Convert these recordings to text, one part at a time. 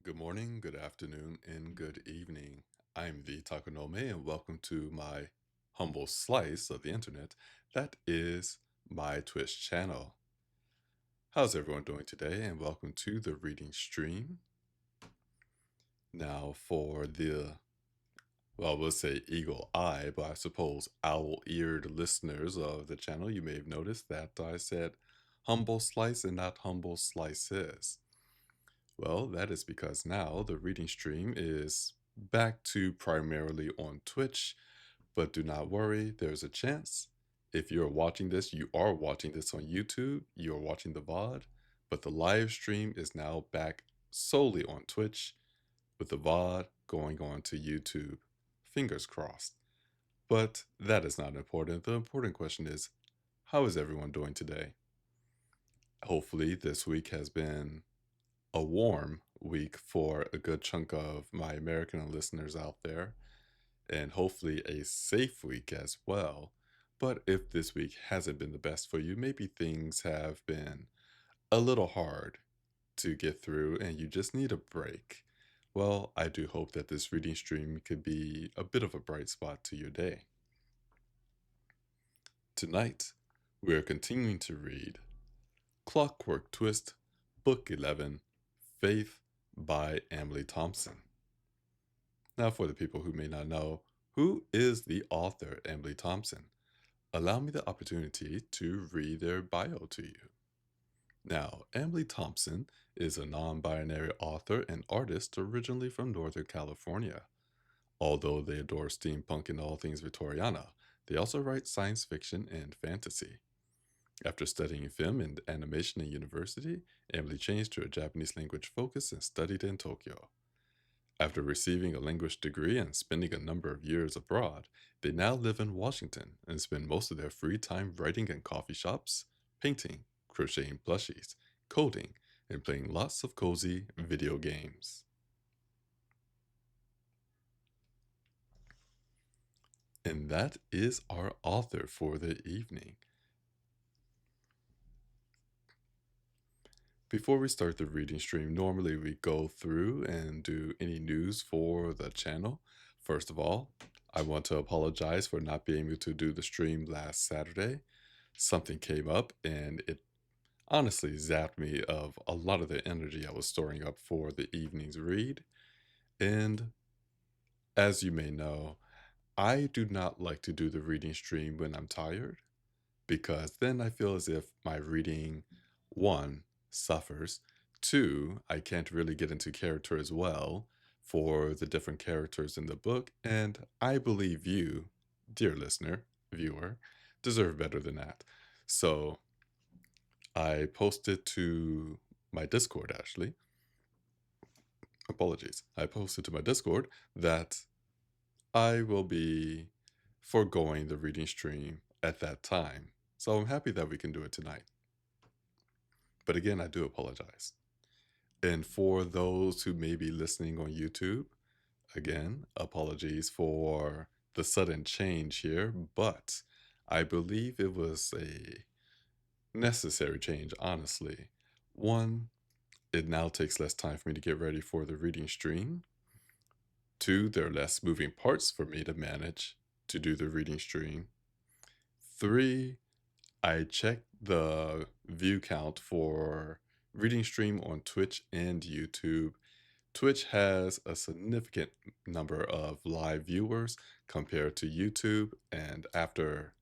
Good morning, good afternoon, and good evening. I'm the Takonome, and welcome to my humble slice of the internet that is my Twitch channel. How's everyone doing today? And welcome to the reading stream. Now, for we'll say eagle eye, but I suppose owl eared listeners of the channel, you may have noticed that I said humble slice and not humble slices. Well, that is because now the reading stream is back to primarily on Twitch, but do not worry, there's a chance. If you're watching this, you are watching this on YouTube, you are watching the VOD, but the live stream is now back solely on Twitch, with the VOD going on to YouTube. Fingers crossed. But that is not important. The important question is, how is everyone doing today? Hopefully, this week has been a warm week for a good chunk of my American listeners out there, and hopefully a safe week as well. But if this week hasn't been the best for you, maybe things have been a little hard to get through and you just need a break. Well, I do hope that this reading stream could be a bit of a bright spot to your day. Tonight, we are continuing to read Clockwork Twist, Book 11, Faith by Emily Thompson. Now, for the people who may not know, who is the author, Emily Thompson? Allow me the opportunity to read their bio to you. Now, Emily Thompson is a non binary author and artist originally from Northern California. Although they adore steampunk and all things Victoriana, they also write science fiction and fantasy. After studying film and animation in university, Emily changed to a Japanese language focus and studied in Tokyo. After receiving a language degree and spending a number of years abroad, they now live in Washington and spend most of their free time writing in coffee shops, painting, crocheting plushies, coding, and playing lots of cozy video games. And that is our author for the evening. Before we start the reading stream, normally we go through and do any news for the channel. First of all, I want to apologize for not being able to do the stream last Saturday. Something came up and it honestly zapped me of a lot of the energy I was storing up for the evening's read. And as you may know, I do not like to do the reading stream when I'm tired because then I feel as if my reading, one, suffers, two, I can't really get into character as well for the different characters in the book, and I believe you, dear listener, viewer, deserve better than that. So I posted to my Discord, actually. Apologies. I posted to my Discord that I will be foregoing the reading stream at that time. So I'm happy that we can do it tonight. But again, I do apologize. And for those who may be listening on YouTube, again, apologies for the sudden change here, but I believe it was a necessary change, honestly. One, it now takes less time for me to get ready for the reading stream. Two, there are less moving parts for me to manage to do the reading stream. Three, I checked the view count for reading stream on Twitch and YouTube. Twitch has a significant number of live viewers compared to YouTube, and after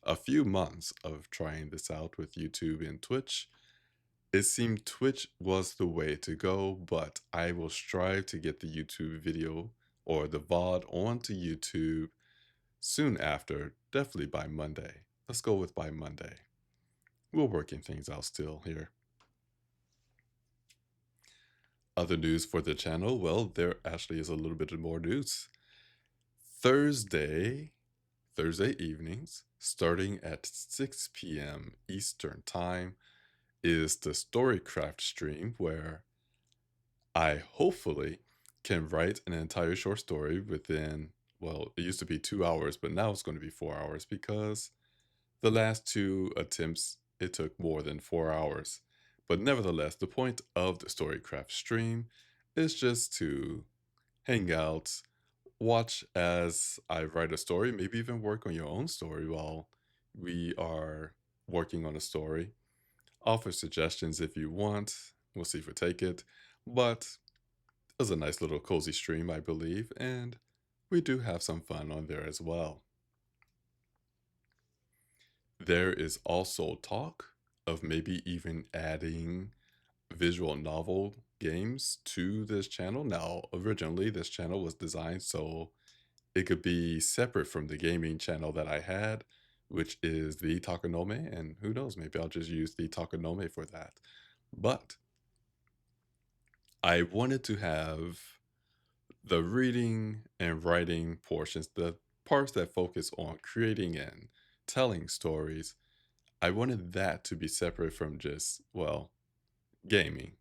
a few months of trying this out with YouTube and Twitch, it seemed Twitch was the way to go, but I will strive to get the YouTube video or the VOD onto YouTube soon after, definitely by Monday. Let's go with by Monday. We're working things out still here. Other news for the channel, well, there actually is a little bit more news. Thursday evenings, starting at 6 p.m. Eastern Time, is the Storycraft stream where I hopefully can write an entire short story within, well, it used to be 2 hours, but now it's going to be 4 hours because the last two attempts, it took more than 4 hours. But nevertheless, the point of the Storycraft stream It's just to hang out, watch as I write a story, maybe even work on your own story while we are working on a story. Offer suggestions if you want. We'll see if we take it. But it was a nice little cozy stream, I believe, and we do have some fun on there as well. There is also talk of maybe even adding visual novel games to this channel. Now, originally, this channel was designed so it could be separate from the gaming channel that I had, which is the Takanome, and who knows, maybe I'll just use the Takanome for that. But I wanted to have the reading and writing portions, the parts that focus on creating and telling stories. I wanted that to be separate from just, well, gaming.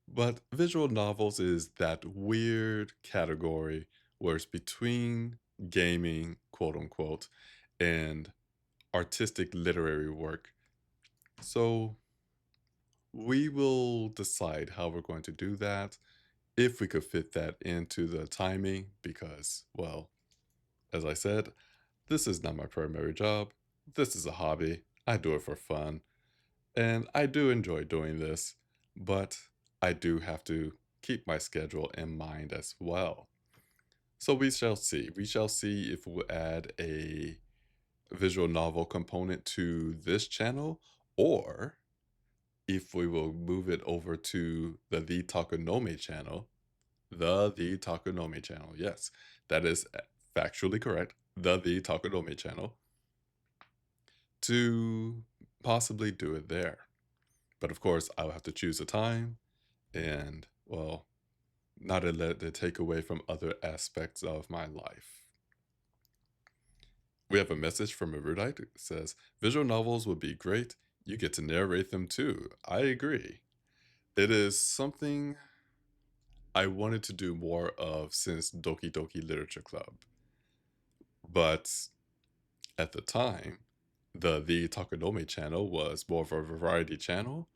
But visual novels is that weird category where it's between gaming, quote unquote, and artistic literary work. So we will decide how we're going to do that, if we could fit that into the timing, because, well, as I said, this is not my primary job. This is a hobby. I do it for fun. And I do enjoy doing this, but I do have to keep my schedule in mind as well. So we shall see. We shall see if we'll add a visual novel component to this channel, or if we will move it over to the Takanome channel. The Takanome channel. Yes, that is factually correct. The Takanome channel, to possibly do it there. But of course, I'll have to choose a time and, well, not to let it take away from other aspects of my life. We have a message from Erudite. It says, visual novels would be great. You get to narrate them too. I agree. It is something I wanted to do more of since Doki Doki Literature Club. But at the time, the Takanome channel was more of a variety channel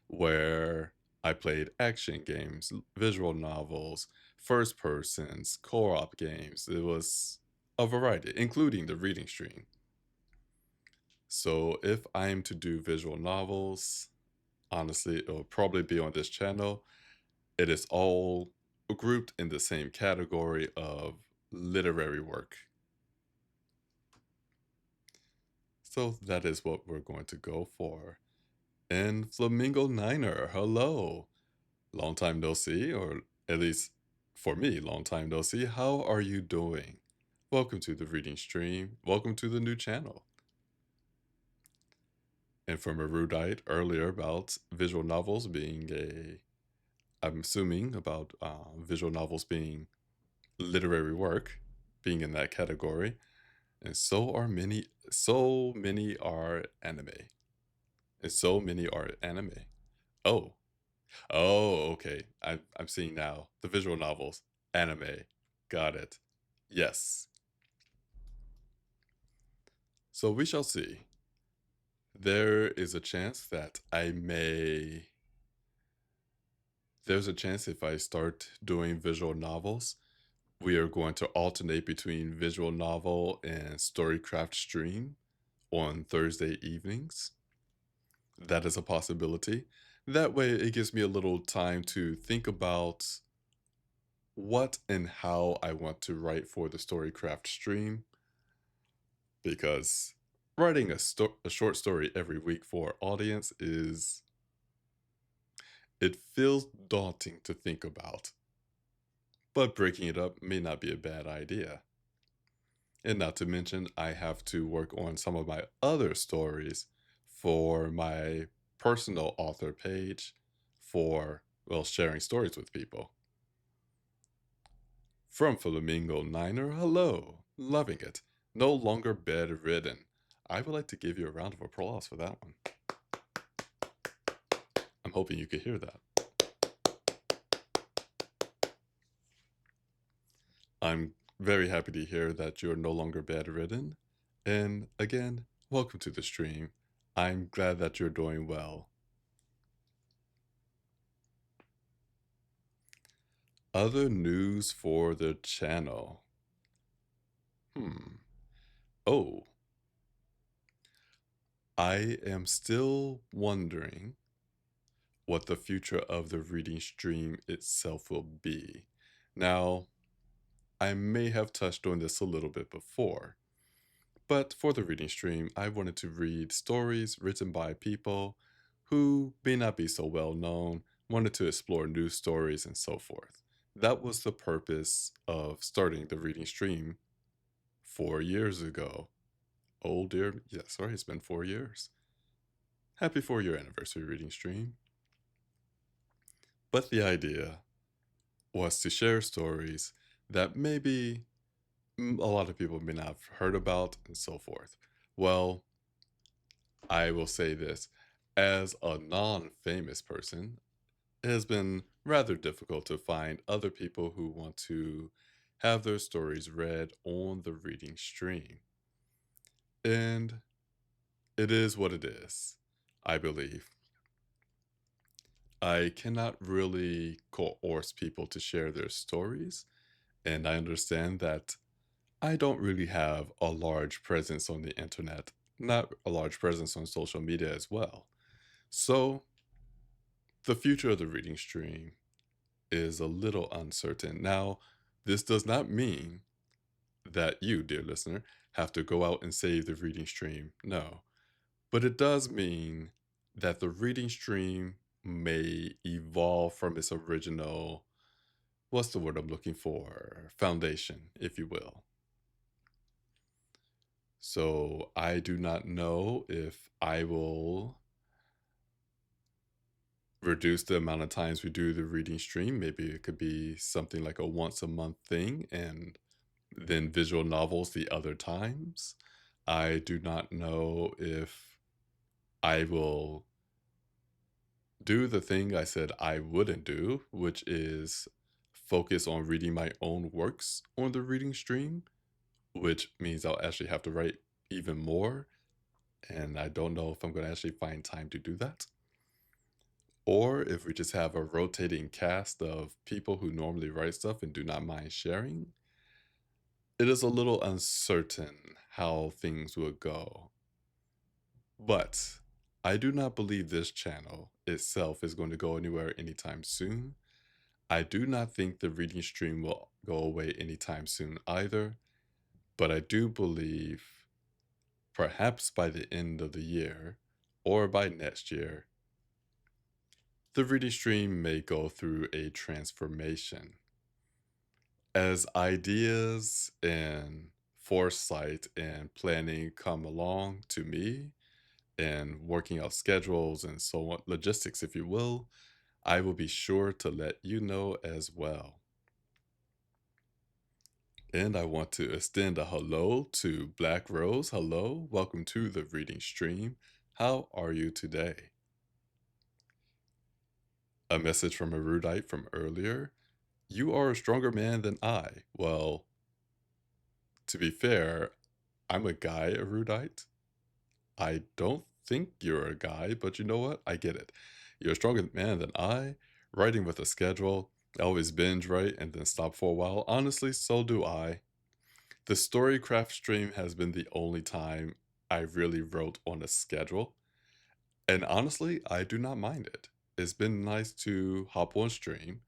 where I played action games, visual novels, first persons, co-op games. It was a variety, including the reading stream. So if I'm to do visual novels, honestly, it'll probably be on this channel. It is all grouped in the same category of literary work. So that is what we're going to go for. And Flamingo Niner, hello. Long time no see, or at least for me, long time no see. How are you doing? Welcome to the reading stream. Welcome to the new channel. And from Erudite earlier about visual novels being I'm assuming about visual novels being literary work, being in that category. And so many are anime. And so many are anime. Oh, oh, okay. I'm seeing now. The visual novels, anime. Got it. Yes. So we shall see. There is a chance that there's a chance if I start doing visual novels, we are going to alternate between visual novel and storycraft stream on Thursday evenings. That is a possibility. That way, it gives me a little time to think about what and how I want to write for the Storycraft stream, because writing a short story every week for our audience it feels daunting to think about, but breaking it up may not be a bad idea. And not to mention, I have to work on some of my other stories for my personal author page for, well, sharing stories with people. From Flamingo Niner, hello. Loving it. No longer bedridden. I would like to give you a round of applause for that one. I'm hoping you could hear that. I'm very happy to hear that you're no longer bedridden. And again, welcome to the stream. I'm glad that you're doing well. Other news for the channel. Hmm. Oh, I am still wondering what the future of the reading stream itself will be. Now, I may have touched on this a little bit before, but for the reading stream, I wanted to read stories written by people who may not be so well known, wanted to explore new stories and so forth. That was the purpose of starting the reading stream 4 years ago. Oh dear, yes, sorry, it's been 4 years. Happy 4 year anniversary reading stream. But the idea was to share stories that maybe a lot of people may not have heard about and so forth. Well, I will say this as a non famous person, it has been rather difficult to find other people who want to have their stories read on the reading stream. And it is what it is, I believe. I cannot really coerce people to share their stories, and I understand that I don't really have a large presence on the internet, not a large presence on social media as well. So, the future of the reading stream is a little uncertain. Now, this does not mean that you, dear listener, have to go out and save the reading stream. No. But it does mean that the reading stream may evolve from its original, what's the word I'm looking for? Foundation, if you will. So I do not know if I will reduce the amount of times we do the reading stream. Maybe it could be something like a once a month thing and then visual novels the other times. I do not know if I will do the thing I said I wouldn't do, which is focus on reading my own works on the reading stream, which means I'll actually have to write even more. And I don't know if I'm going to actually find time to do that. Or if we just have a rotating cast of people who normally write stuff and do not mind sharing. It is a little uncertain how things will go. But I do not believe this channel itself is going to go anywhere anytime soon. I do not think the reading stream will go away anytime soon either, but I do believe perhaps by the end of the year or by next year, the reading stream may go through a transformation. As ideas and foresight and planning come along to me and working out schedules and so on, logistics, if you will, I will be sure to let you know as well. And I want to extend a hello to Black Rose. Hello, welcome to the reading stream. How are you today? A message from Erudite from earlier. You are a stronger man than I. Well, to be fair, I'm a guy erudite. I don't think you're a guy, but you know what? I get it. You're a stronger man than I. Writing with a schedule. I always binge write and then stop for a while. Honestly, so do I. The Storycraft stream has been the only time I really wrote on a schedule. And honestly, I do not mind it. It's been nice to hop on stream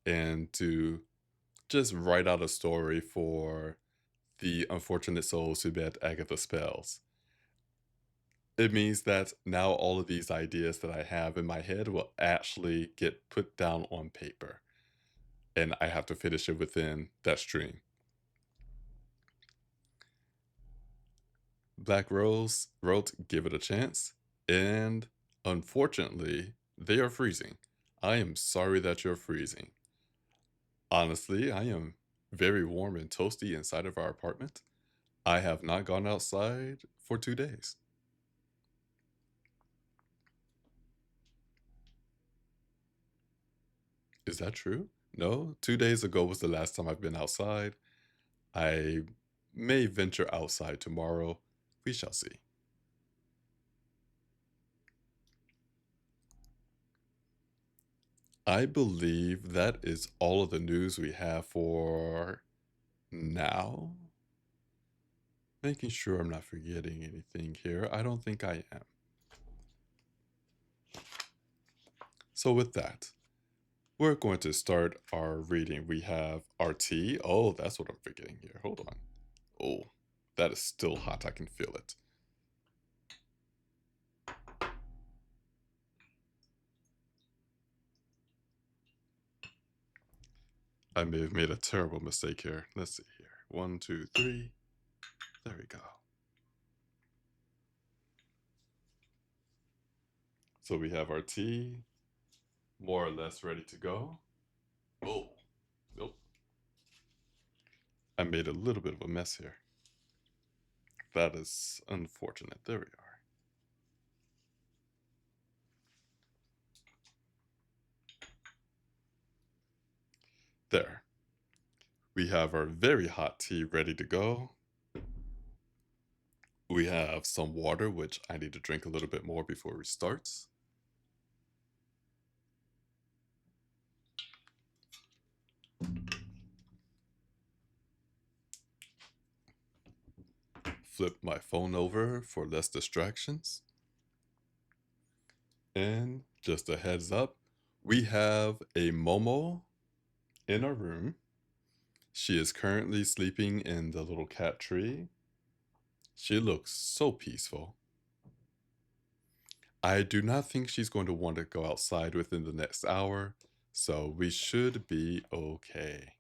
and to just write out a story for the unfortunate souls who met Agatha Spells. It means that now all of these ideas that I have in my head will actually get put down on paper. And I have to finish it within that stream. Black Rose wrote Give It a Chance, and unfortunately, they are freezing. I am sorry that you're freezing. Honestly, I am very warm and toasty inside of our apartment. I have not gone outside for 2 days. Is that true? No, 2 days ago was the last time I've been outside. I may venture outside tomorrow. We shall see. I believe that is all of the news we have for now. Making sure I'm not forgetting anything here. I don't think I am. So with that, we're going to start our reading. We have our tea. Oh, that's what I'm forgetting here. Hold on. Oh, that is still hot. I can feel it. I may have made a terrible mistake here. Let's see here. 1, 2, 3. There we go. So we have our tea more or less ready to go. Oh, nope. I made a little bit of a mess here. That is unfortunate. There we are. There. We have our very hot tea ready to go. We have some water, which I need to drink a little bit more before we start. Flip my phone over for less distractions. And just a heads up, we have a Momo in our room. She is currently sleeping in the little cat tree. She looks so peaceful. I do not think she's going to want to go outside within the next hour, so we should be okay.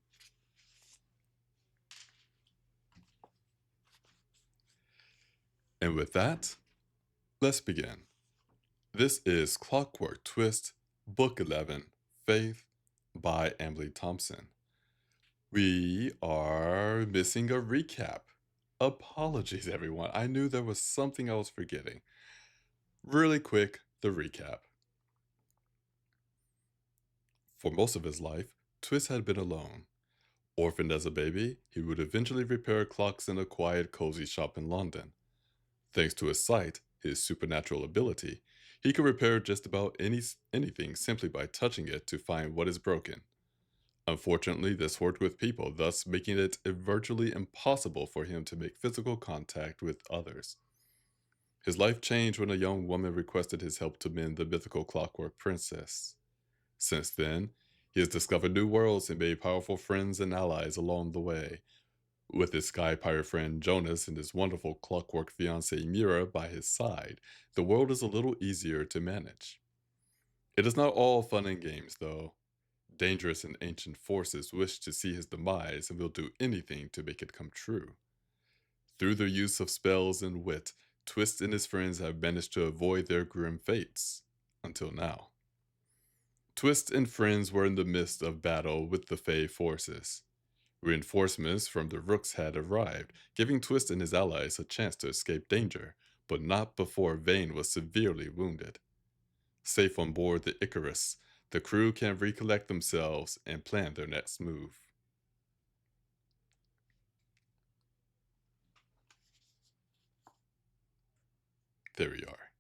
And with that, let's begin. This is Clockwork Twist, Book 11, Faith by Emily Thompson. We are missing a recap. Apologies, everyone. I knew there was something I was forgetting. Really quick, the recap. For most of his life, Twist had been alone. Orphaned as a baby, he would eventually repair clocks in a quiet, cozy shop in London. Thanks to his sight, his supernatural ability, he could repair just about anything simply by touching it to find what is broken. Unfortunately, this worked with people, thus making it virtually impossible for him to make physical contact with others. His life changed when a young woman requested his help to mend the mythical Clockwork Princess. Since then, he has discovered new worlds and made powerful friends and allies along the way. With his sky pirate friend Jonas and his wonderful clockwork fiancée Mira by his side, the world is a little easier to manage. It is not all fun and games, though. Dangerous and ancient forces wish to see his demise and will do anything to make it come true. Through the use of spells and wit, Twist and his friends have managed to avoid their grim fates. Until now. Twist and friends were in the midst of battle with the Fey forces. Reinforcements from the Rooks had arrived, giving Twist and his allies a chance to escape danger, but not before Vane was severely wounded. Safe on board the Icarus, the crew can recollect themselves and plan their next move. There we are.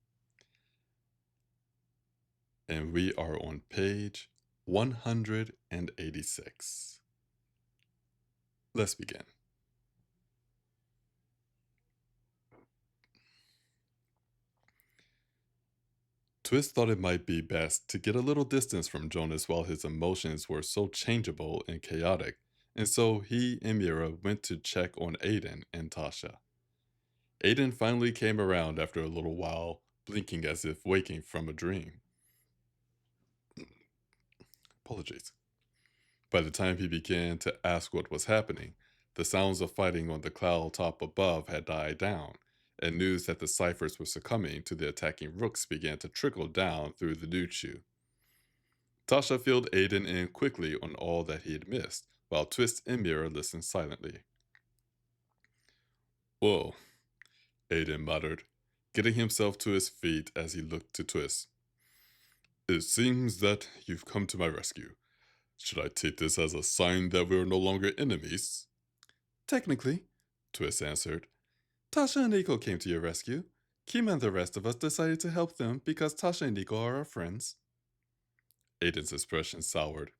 And we are on page 186. Let's begin. Twist thought it might be best to get a little distance from Jonas while his emotions were so changeable and chaotic, and so he and Mira went to check on Aiden and Tasha. Aiden finally came around after a little while, blinking as if waking from a dream. Apologies. By the time he began to ask what was happening, the sounds of fighting on the cloud top above had died down, and news that the ciphers were succumbing to the attacking rooks began to trickle down through the Duchu. Tasha filled Aiden in quickly on all that he had missed, while Twist and Mira listened silently. Whoa, Aiden muttered, getting himself to his feet as he looked to Twist. It seems that you've come to my rescue. Should I take this as a sign that we are no longer enemies? Technically, Twist answered. Tasha and Nico came to your rescue. Kima and the rest of us decided to help them because Tasha and Nico are our friends. Aiden's expression soured.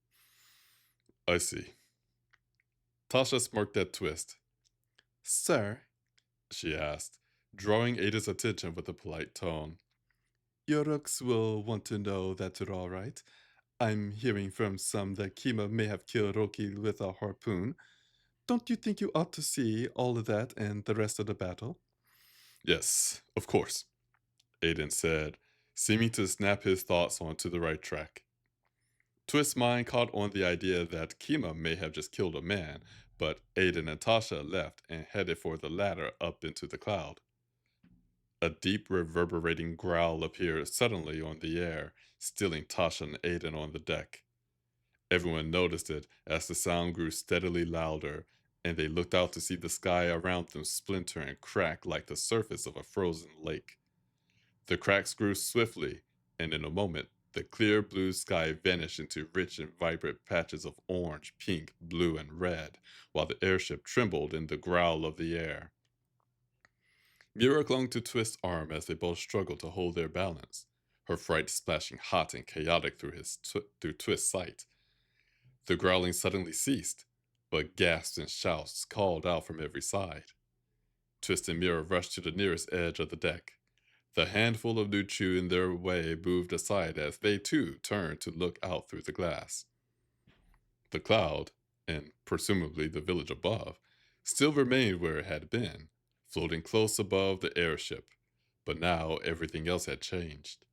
I see. Tasha smirked at Twist. Sir, she asked, drawing Aiden's attention with a polite tone. Your Rooks will want to know that you're all right. I'm hearing from some that Kima may have killed Roki with a harpoon. Don't you think you ought to see all of that and the rest of the battle? Yes, of course, Aiden said, seeming to snap his thoughts onto the right track. Twist's mind caught on the idea that Kima may have just killed a man, but Aiden and Tasha left and headed for the ladder up into the cloud. A deep, reverberating growl appeared suddenly on the air, stealing Tasha and Aiden on the deck. Everyone noticed it as the sound grew steadily louder, and they looked out to see the sky around them splinter and crack like the surface of a frozen lake. The cracks grew swiftly, and in a moment, the clear blue sky vanished into rich and vibrant patches of orange, pink, blue, and red, while the airship trembled in the growl of the air. Mira clung to Twist's arm as they both struggled to hold their balance, her fright splashing hot and chaotic through Twist's sight. The growling suddenly ceased, but gasps and shouts called out from every side. Twist and Mira rushed to the nearest edge of the deck. The handful of Nuchu in their way moved aside as they too turned to look out through the glass. The cloud, and presumably the village above, still remained where it had been, floating close above the airship, but now everything else had changed.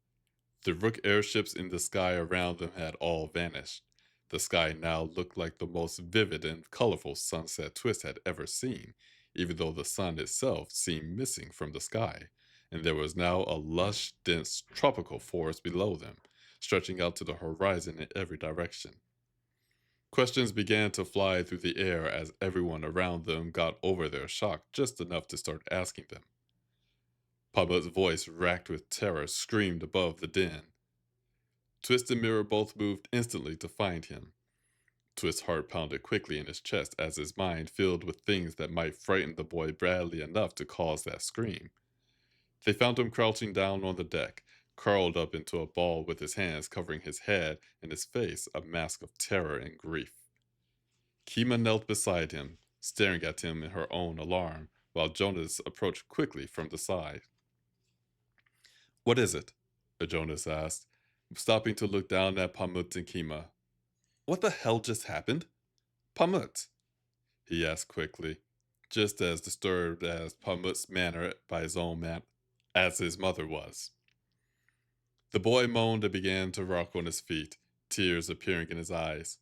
The Rook airships in the sky around them had all vanished. The sky now looked like the most vivid and colorful sunset Twist had ever seen, even though the sun itself seemed missing from the sky, and there was now a lush, dense tropical forest below them, stretching out to the horizon in every direction. Questions began to fly through the air as everyone around them got over their shock just enough to start asking them. Pablo's voice, racked with terror, screamed above the din. Twist and Mirror both moved instantly to find him. Twist's heart pounded quickly in his chest as his mind filled with things that might frighten the boy badly enough to cause that scream. They found him crouching down on the deck, curled up into a ball with his hands covering his head and his face a mask of terror and grief. Kima knelt beside him, staring at him in her own alarm, while Jonas approached quickly from the side. What is it? Jonas asked, stopping to look down at Pamut and Kima. What the hell just happened? Pamut, he asked quickly, just as disturbed as Pamut's manner by his own man as his mother was. The boy moaned and began to rock on his feet, tears appearing in his eyes.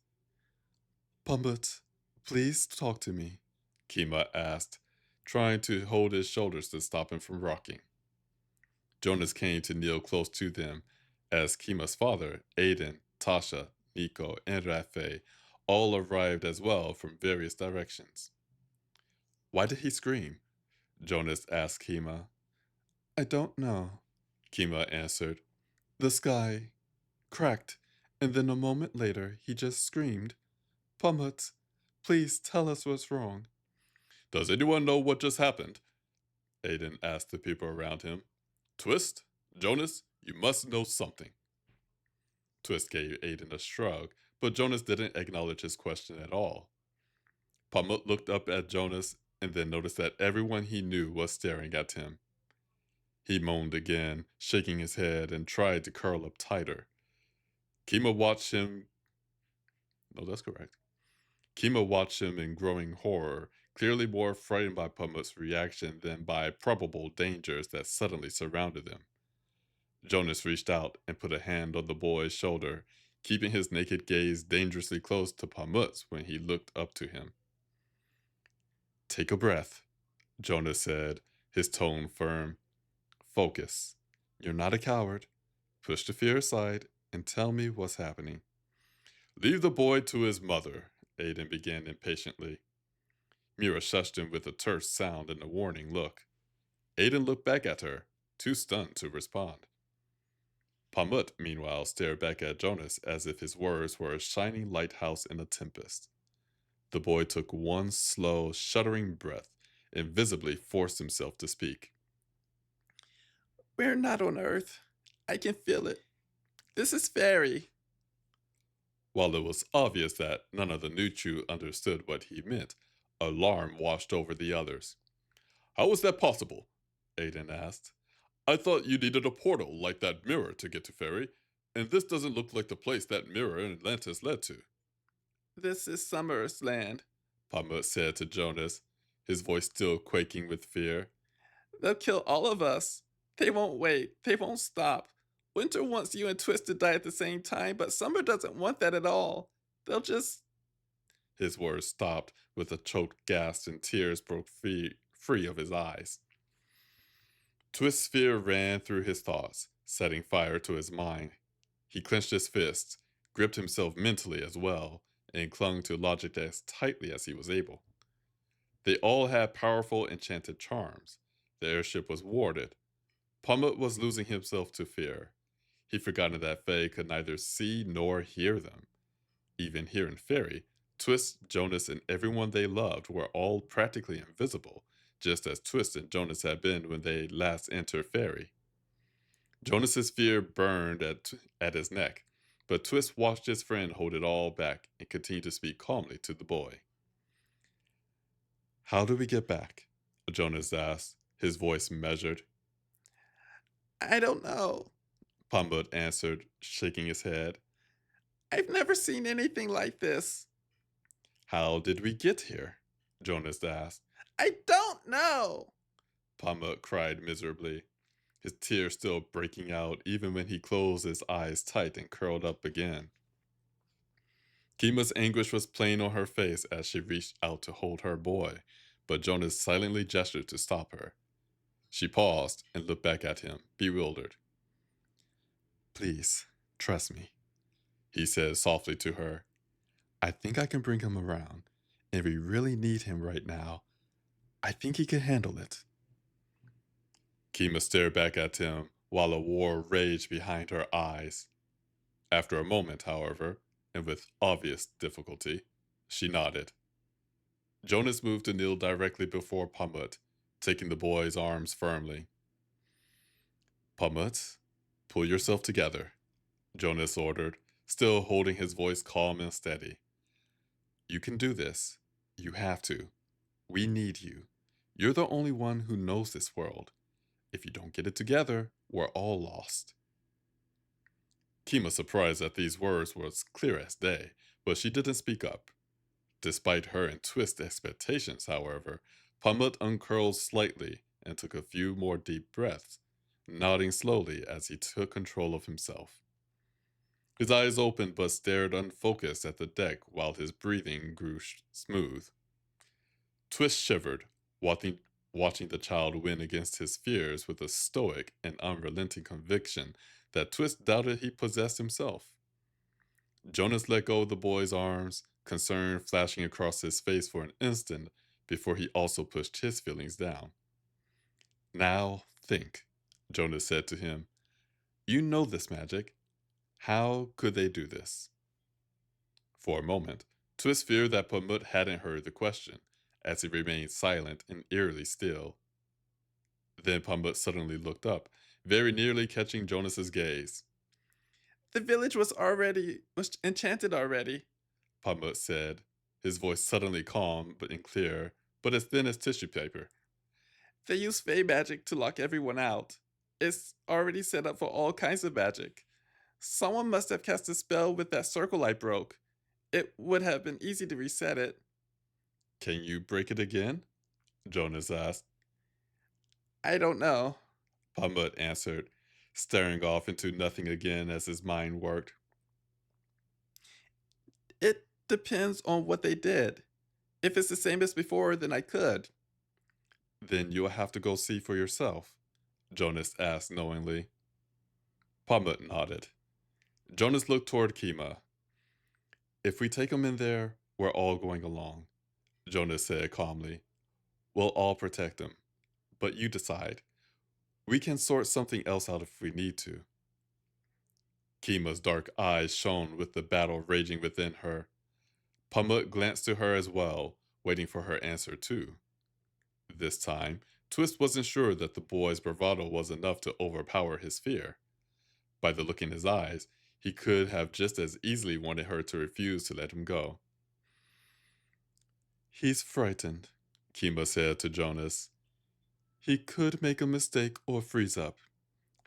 Pamut, please talk to me, Kima asked, trying to hold his shoulders to stop him from rocking. Jonas came to kneel close to them, as Kima's father, Aiden, Tasha, Nico, and Rafe all arrived as well from various directions. Why did he scream? Jonas asked Kima. I don't know, Kima answered. The sky cracked, and then a moment later he just screamed. Pamut, please tell us what's wrong. Does anyone know what just happened? Aiden asked the people around him. Twist? Jonas, you must know something. Twist gave Aiden a shrug, but Jonas didn't acknowledge his question at all. Pamut looked up at Jonas and then noticed that everyone he knew was staring at him. He moaned again, shaking his head, and tried to curl up tighter. Kima watched him. No, that's correct. Kima watched him in growing horror, clearly more frightened by Pamut's reaction than by probable dangers that suddenly surrounded them. Jonas reached out and put a hand on the boy's shoulder, keeping his naked gaze dangerously close to Pamut's when he looked up to him. Take a breath, Jonas said, his tone firm. Focus. You're not a coward. Push the fear aside and tell me what's happening. Leave the boy to his mother, Aiden began impatiently. Mira shushed him with a terse sound and a warning look. Aiden looked back at her, too stunned to respond. Pamut, meanwhile, stared back at Jonas as if his words were a shining lighthouse in a tempest. The boy took one slow, shuddering breath and visibly forced himself to speak. We're not on Earth. I can feel it. This is fairy. While it was obvious that none of the Nuchu understood what he meant, alarm washed over the others. How was that possible? Aiden asked. I thought you needed a portal like that mirror to get to Fairy, and this doesn't look like the place that mirror in Atlantis led to. This is Summer's land, Pamut said to Jonas, his voice still quaking with fear. They'll kill all of us. They won't wait. They won't stop. Winter wants you and Twist to die at the same time, but Summer doesn't want that at all. They'll just. His words stopped with a choked gasp and tears broke free of his eyes. Twist's fear ran through his thoughts, setting fire to his mind. He clenched his fists, gripped himself mentally as well, and clung to logic as tightly as he was able. They all had powerful enchanted charms. The airship was warded. Pummut was losing himself to fear. He'd forgotten that Faye could neither see nor hear them. Even here in Fairy, Twist, Jonas, and everyone they loved were all practically invisible, just as Twist and Jonas had been when they last entered Fairy. Jonas's fear burned at his neck, but Twist watched his friend hold it all back and continued to speak calmly to the boy. How do we get back? Jonas asked, his voice measured. I don't know, Pumbut answered, shaking his head. I've never seen anything like this. How did we get here? Jonas asked. I don't know, Pumbut cried miserably, his tears still breaking out even when he closed his eyes tight and curled up again. Kima's anguish was plain on her face as she reached out to hold her boy, but Jonas silently gestured to stop her. She paused and looked back at him, bewildered. Please, trust me, he said softly to her. I think I can bring him around, and we really need him right now. I think he can handle it. Kima stared back at him while a war raged behind her eyes. After a moment, however, and with obvious difficulty, she nodded. Jonas moved to kneel directly before Pamut, taking the boy's arms firmly. Pamut, pull yourself together, Jonas ordered, still holding his voice calm and steady. You can do this. You have to. We need you. You're the only one who knows this world. If you don't get it together, we're all lost. Kima's surprise at these words was clear as day, but she didn't speak up. Despite her and Twist's expectations, however, Pamut uncurled slightly and took a few more deep breaths, nodding slowly as he took control of himself. His eyes opened but stared unfocused at the deck while his breathing grew smooth. Twist shivered, watching the child win against his fears with a stoic and unrelenting conviction that Twist doubted he possessed himself. Jonas let go of the boy's arms, concern flashing across his face for an instant before he also pushed his feelings down. Now think, Jonas said to him. You know this magic. How could they do this? For a moment, Twist feared that Pamut hadn't heard the question, as he remained silent and eerily still. Then Pamut suddenly looked up, very nearly catching Jonas's gaze. The village was enchanted already, Pamut said, his voice suddenly calm and clear, but as thin as tissue paper. They use Fey magic to lock everyone out. It's already set up for all kinds of magic. Someone must have cast a spell with that circle I broke. It would have been easy to reset it. Can you break it again? Jonas asked. I don't know, Pamut answered, staring off into nothing again as his mind worked. It depends on what they did. If it's the same as before, then I could. Then you'll have to go see for yourself, Jonas asked knowingly. Pamut nodded. Jonas looked toward Kima. If we take him in there, we're all going along, Jonas said calmly. We'll all protect him. But you decide. We can sort something else out if we need to. Kima's dark eyes shone with the battle raging within her. Pamut glanced to her as well, waiting for her answer too. This time, Twist wasn't sure that the boy's bravado was enough to overpower his fear. By the look in his eyes, He could have just as easily wanted her to refuse to let him go. He's frightened, Kima said to Jonas. He could make a mistake or freeze up.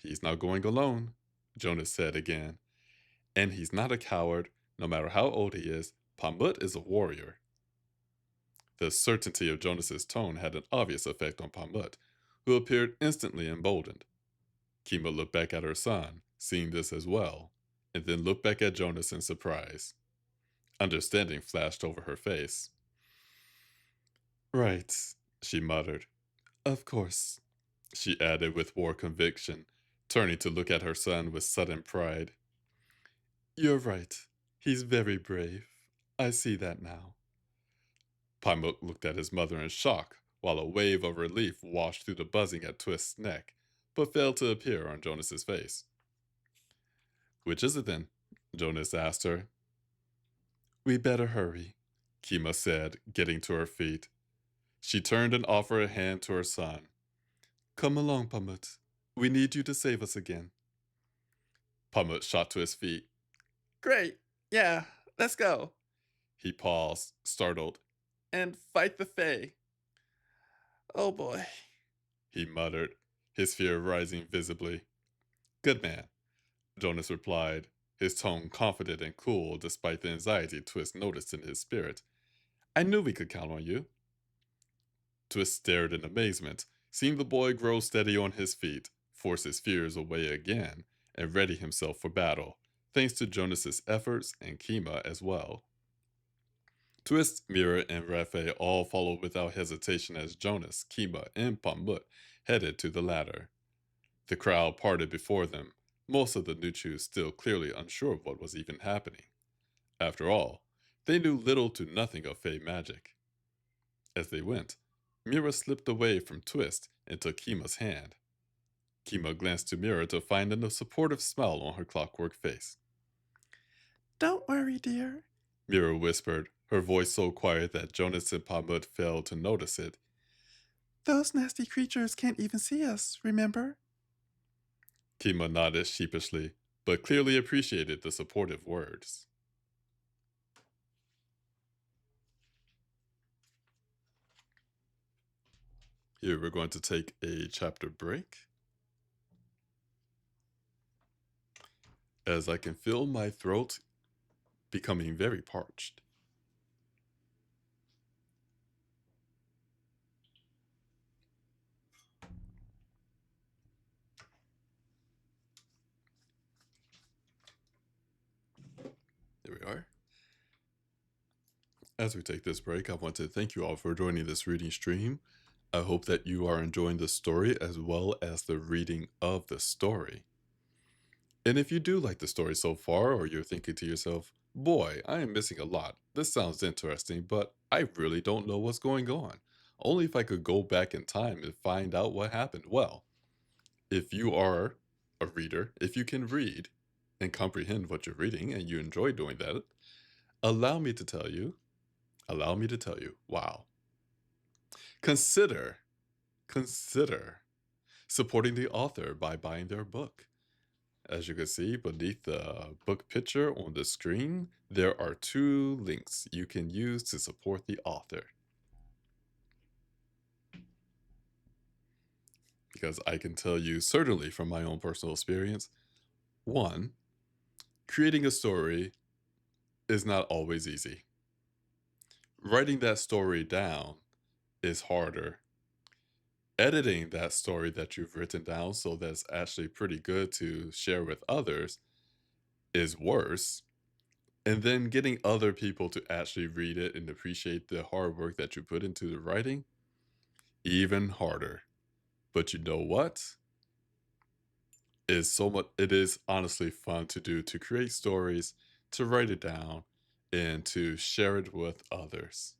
He's not going alone, Jonas said again. And he's not a coward, no matter how old he is. Pamut is a warrior. The certainty of Jonas's tone had an obvious effect on Pamut, who appeared instantly emboldened. Kima looked back at her son, seeing this as well, and then looked back at Jonas in surprise. Understanding flashed over her face. Right, she muttered. Of course, she added with more conviction, turning to look at her son with sudden pride. You're right. He's very brave. I see that now. Pamuk looked at his mother in shock, while a wave of relief washed through the buzzing at Twist's neck, but failed to appear on Jonas's face. Which is it then? Jonas asked her. We better hurry, Kima said, getting to her feet. She turned and offered a hand to her son. Come along, Pamut. We need you to save us again. Pamut shot to his feet. Great. Yeah, let's go. He paused, startled. And fight the Fae. Oh boy, he muttered, his fear rising visibly. Good man, Jonas replied, his tone confident and cool despite the anxiety Twist noticed in his spirit. I knew we could count on you. Twist stared in amazement, seeing the boy grow steady on his feet, force his fears away again, and ready himself for battle, thanks to Jonas's efforts and Kima as well. Twist, Mira, and Rafe all followed without hesitation as Jonas, Kima, and Pamut headed to the ladder. The crowd parted before them, most of the Nuchu still clearly unsure of what was even happening. After all, they knew little to nothing of Fey magic. As they went, Mira slipped away from Twist and took Kima's hand. Kima glanced to Mira to find a supportive smile on her clockwork face. Don't worry, dear, Mira whispered, her voice so quiet that Jonas and Pamut failed to notice it. Those nasty creatures can't even see us, remember? Kima nodded sheepishly, but clearly appreciated the supportive words. Here we're going to take a chapter break, as I can feel my throat becoming very parched. Here we are. As we take this break, I want to thank you all for joining this reading stream. I hope that you are enjoying the story as well as the reading of the story. And if you do like the story so far, or you're thinking to yourself, boy, I am missing a lot. This sounds interesting, but I really don't know what's going on. Only if I could go back in time and find out what happened. Well, if you are a reader, if you can read and comprehend what you're reading and you enjoy doing that, allow me to tell you, wow. Consider supporting the author by buying their book. As you can see beneath the book picture on the screen, there are 2 links you can use to support the author. Because I can tell you certainly from my own personal experience, 1, creating a story is not always easy. Writing that story down is harder. Editing that story that you've written down so that's actually pretty good to share with others is worse. And then getting other people to actually read it and appreciate the hard work that you put into the writing, even harder. But you know what? It is honestly fun to do, to create stories, to write it down, and to share it with others.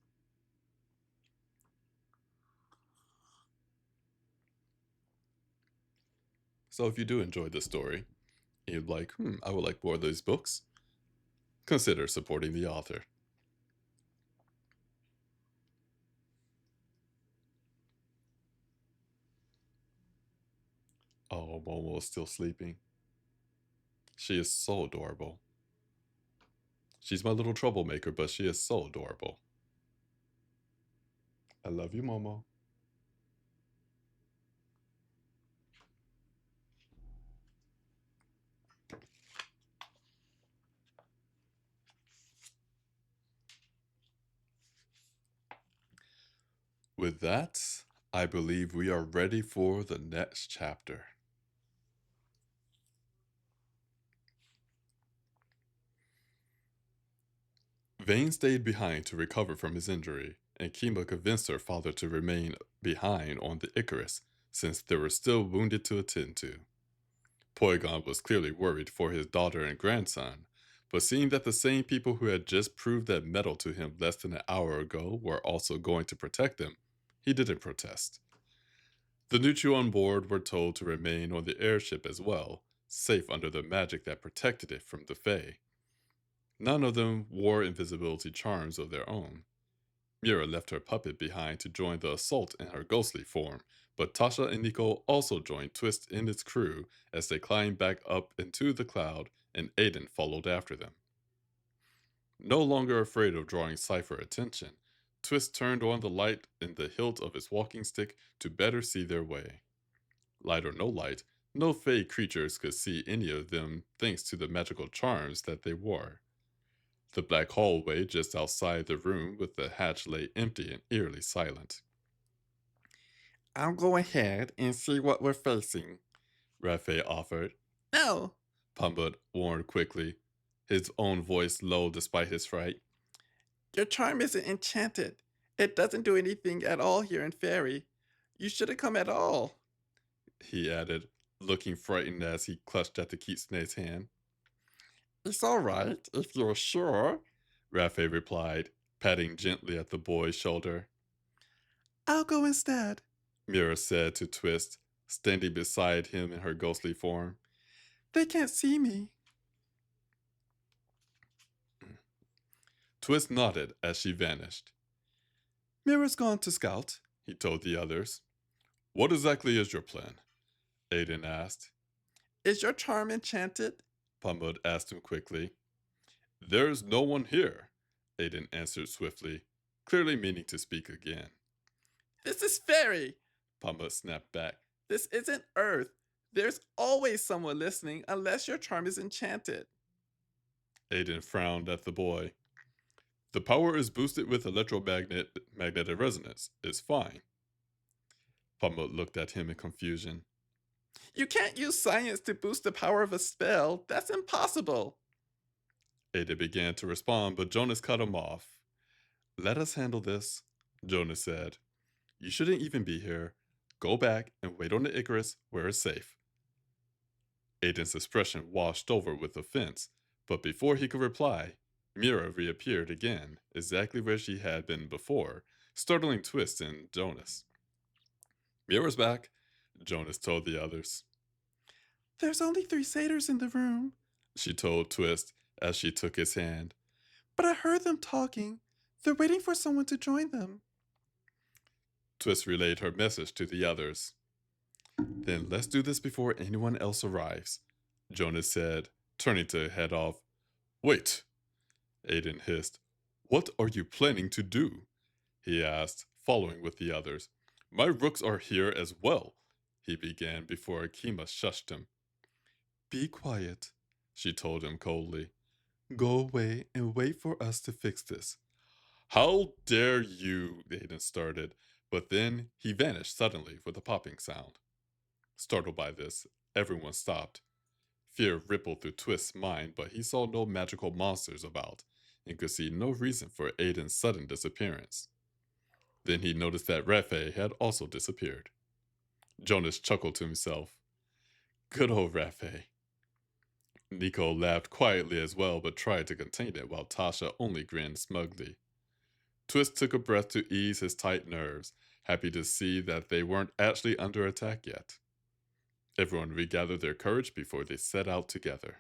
So if you do enjoy this story, and you're like, I would like more of those books, consider supporting the author. Oh, Momo is still sleeping. She is so adorable. She's my little troublemaker, but she is so adorable. I love you, Momo. With that, I believe we are ready for the next chapter. Vane stayed behind to recover from his injury, and Kima convinced her father to remain behind on the Icarus, since there were still wounded to attend to. Poigon was clearly worried for his daughter and grandson, but seeing that the same people who had just proved that metal to him less than an hour ago were also going to protect him, he didn't protest. The Nuchu on board were told to remain on the airship as well, safe under the magic that protected it from the Fae. None of them wore invisibility charms of their own. Mira left her puppet behind to join the assault in her ghostly form, but Tasha and Nico also joined Twist and its crew as they climbed back up into the cloud, and Aiden followed after them. No longer afraid of drawing Cypher attention, Twist turned on the light in the hilt of his walking stick to better see their way. Light or no light, no Fey creatures could see any of them thanks to the magical charms that they wore. The black hallway just outside the room with the hatch lay empty and eerily silent. I'll go ahead and see what we're facing, Rafe offered. No, Pumbaa warned quickly, his own voice low despite his fright. Your charm isn't enchanted. It doesn't do anything at all here in Fairy. You shouldn't come at all, he added, looking frightened as he clutched at the Kitsune's hand. It's all right, if you're sure, Rafe replied, patting gently at the boy's shoulder. I'll go instead, Mira said to Twist, standing beside him in her ghostly form. They can't see me. Twist nodded as she vanished. Mira's gone to scout, he told the others. What exactly is your plan? Aiden asked. Is your charm enchanted? Pumbaa asked him quickly. There's no one here, Aiden answered swiftly, clearly meaning to speak again. This is Fairy, Pumbaa snapped back. This isn't Earth. There's always someone listening unless your charm is enchanted. Aiden frowned at the boy. The power is boosted with magnetic resonance. It's fine. Pumbaa looked at him in confusion. You can't use science to boost the power of a spell. That's impossible. Ada began to respond, but Jonas cut him off. Let us handle this, Jonas said. You shouldn't even be here. Go back and wait on the Icarus where it's safe. Aiden's expression washed over with offense, but before he could reply, Mira reappeared again, exactly where she had been before, startling Twist and Jonas. Mira's back, Jonas told the others. There's only 3 satyrs in the room, she told Twist as she took his hand. But I heard them talking. They're waiting for someone to join them. Twist relayed her message to the others. Then let's do this before anyone else arrives, Jonas said, turning to head off. Wait, Aiden hissed. What are you planning to do? He asked, following with the others. My rooks are here as well, he began before Akima shushed him. Be quiet, she told him coldly. Go away and wait for us to fix this. How dare you, Aiden started, but then he vanished suddenly with a popping sound. Startled by this, everyone stopped. Fear rippled through Twist's mind, but he saw no magical monsters about and could see no reason for Aiden's sudden disappearance. Then he noticed that Rafe had also disappeared. Jonas chuckled to himself. Good old Rafe. Nico laughed quietly as well, but tried to contain it while Tasha only grinned smugly. Twist took a breath to ease his tight nerves, happy to see that they weren't actually under attack yet. Everyone regathered their courage before they set out together.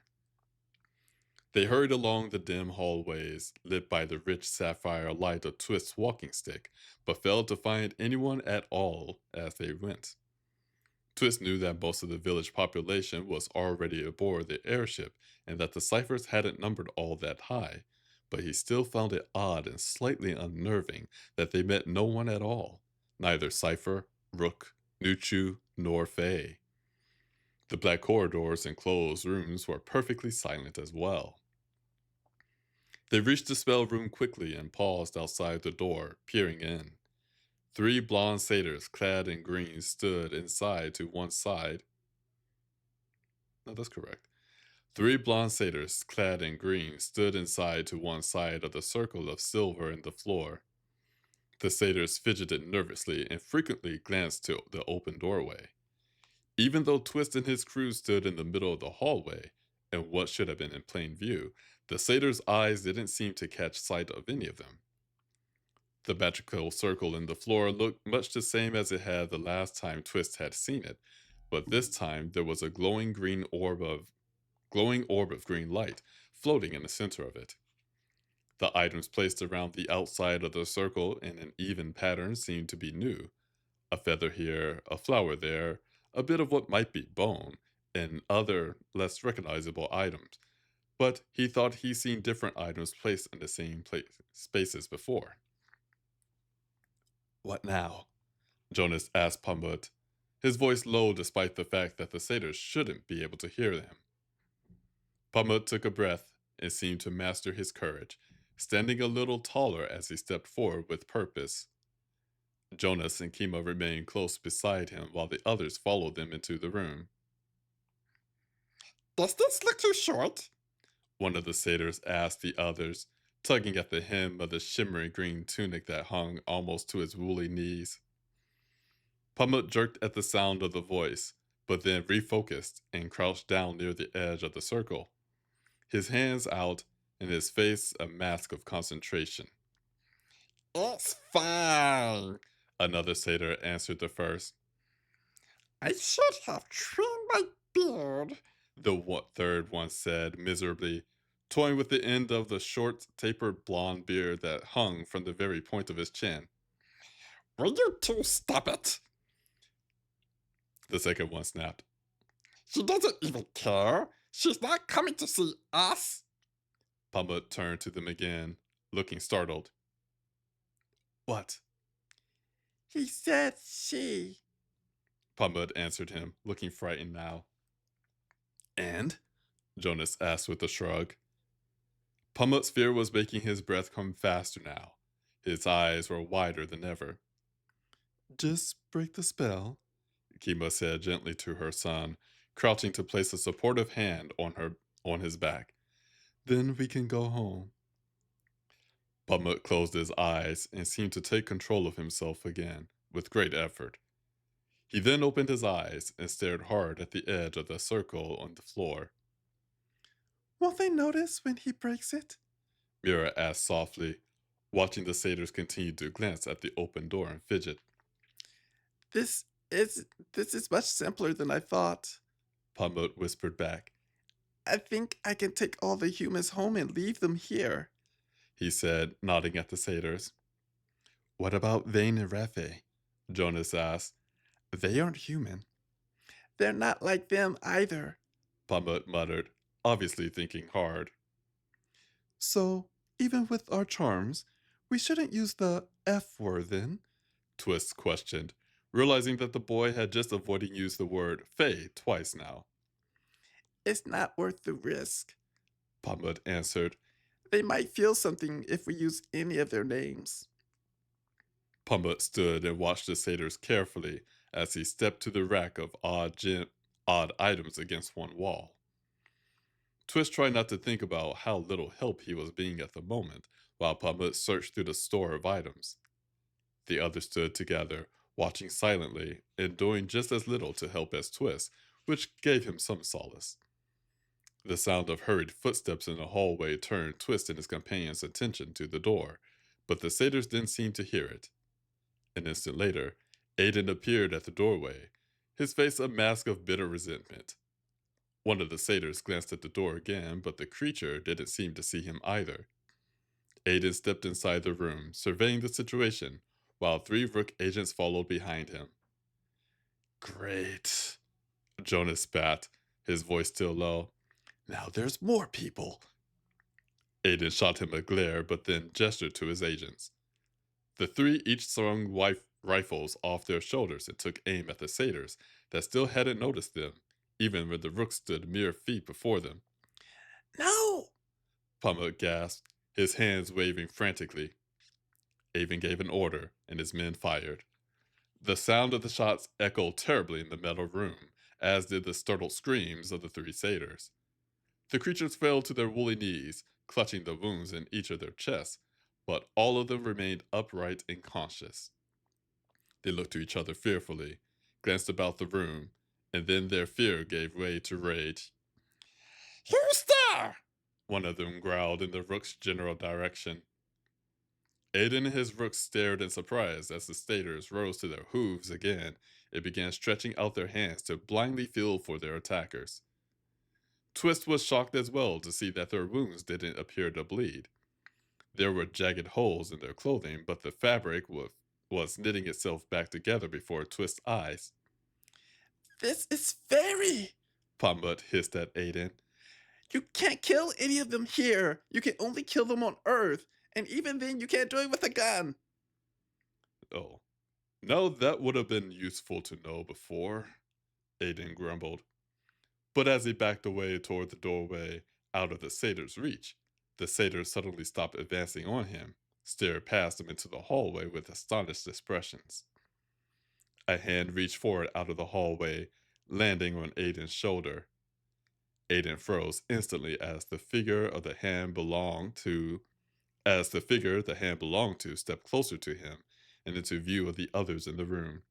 They hurried along the dim hallways, lit by the rich sapphire light of Twist's walking stick, but failed to find anyone at all as they went. Twist knew that most of the village population was already aboard the airship and that the ciphers hadn't numbered all that high, but he still found it odd and slightly unnerving that they met no one at all, neither Cipher, Rook, Nuchu, nor Faye. The black corridors and closed rooms were perfectly silent as well. They reached the spell room quickly and paused outside the door, peering in. Three blonde satyrs clad in green stood inside to one side. No, that's correct. Three blonde satyrs clad in green stood inside to one side of the circle of silver in the floor. The satyrs fidgeted nervously and frequently glanced to the open doorway. Even though Twist and his crew stood in the middle of the hallway, and what should have been in plain view, the satyrs' eyes didn't seem to catch sight of any of them. The magical circle in the floor looked much the same as it had the last time Twist had seen it, but this time there was a glowing orb of green light floating in the center of it. The items placed around the outside of the circle in an even pattern seemed to be new. A feather here, a flower there, a bit of what might be bone, and other less recognizable items. But he thought he'd seen different items placed in the same spaces before. What now? Jonas asked Pumut, his voice low despite the fact that the satyrs shouldn't be able to hear him. Pumut took a breath and seemed to master his courage, standing a little taller as he stepped forward with purpose. Jonas and Kima remained close beside him while the others followed them into the room. Does this look too short? One of the satyrs asked the others, tugging at the hem of the shimmering green tunic that hung almost to his woolly knees. Pumut jerked at the sound of the voice, but then refocused and crouched down near the edge of the circle, his hands out and his face a mask of concentration. It's fine. Another satyr answered the first. I should have trimmed my beard. The third one said miserably, toying with the end of the short, tapered blonde beard that hung from the very point of his chin. Will you two stop it? The second one snapped. She doesn't even care. She's not coming to see us. Pumut turned to them again, looking startled. What? He said she. Pumut answered him, looking frightened now. And? Jonas asked with a shrug. Pumut's fear was making his breath come faster now. His eyes were wider than ever. Just break the spell, Kima said gently to her son, crouching to place a supportive hand on his back. Then we can go home. Pumut closed his eyes and seemed to take control of himself again, with great effort. He then opened his eyes and stared hard at the edge of the circle on the floor. Won't they notice when he breaks it? Mira asked softly, watching the satyrs continue to glance at the open door and fidget. This is much simpler than I thought, Pumut whispered back. I think I can take all the humans home and leave them here, he said, nodding at the satyrs. What about Vane and Rafe? Jonas asked. They aren't human. They're not like them either, Pumut muttered, obviously thinking hard. So, even with our charms, we shouldn't use the F word then? Twist questioned, realizing that the boy had just avoided using the word Fae twice now. It's not worth the risk, Pumut answered. They might feel something if we use any of their names. Pumut stood and watched the satyrs carefully as he stepped to the rack of odd items against one wall. Twist tried not to think about how little help he was being at the moment, while Pumut searched through the store of items. The others stood together, watching silently and doing just as little to help as Twist, which gave him some solace. The sound of hurried footsteps in the hallway turned Twist and his companion's attention to the door, but the satyrs didn't seem to hear it. An instant later, Aiden appeared at the doorway, his face a mask of bitter resentment. One of the satyrs glanced at the door again, but the creature didn't seem to see him either. Aiden stepped inside the room, surveying the situation, while 3 Rook agents followed behind him. Great. Jonas spat, his voice still low. Now there's more people. Aiden shot him a glare, but then gestured to his agents. The three each swung rifles off their shoulders and took aim at the satyrs that still hadn't noticed them, even when the rook stood mere feet before them. No! Pummel gasped, his hands waving frantically. Avon gave an order, and his men fired. The sound of the shots echoed terribly in the metal room, as did the startled screams of the three satyrs. The creatures fell to their woolly knees, clutching the wounds in each of their chests, but all of them remained upright and conscious. They looked to each other fearfully, glanced about the room, and then their fear gave way to rage. Who's there? One of them growled in the rook's general direction. Aiden and his rooks stared in surprise as the staters rose to their hooves again and began stretching out their hands to blindly feel for their attackers. Twist was shocked as well to see that their wounds didn't appear to bleed. There were jagged holes in their clothing, but the fabric was knitting itself back together before Twist's eyes. This is fairy! Pumbut hissed at Aiden. You can't kill any of them here. You can only kill them on Earth. And even then, you can't do it with a gun. Oh, no, that would have been useful to know before, Aiden grumbled. But as he backed away toward the doorway out of the satyr's reach, the satyr suddenly stopped advancing on him, stared past him into the hallway with astonished expressions. A hand reached forward out of the hallway, landing on Aiden's shoulder. Aiden froze instantly as the figure the hand belonged to stepped closer to him and into view of the others in the room.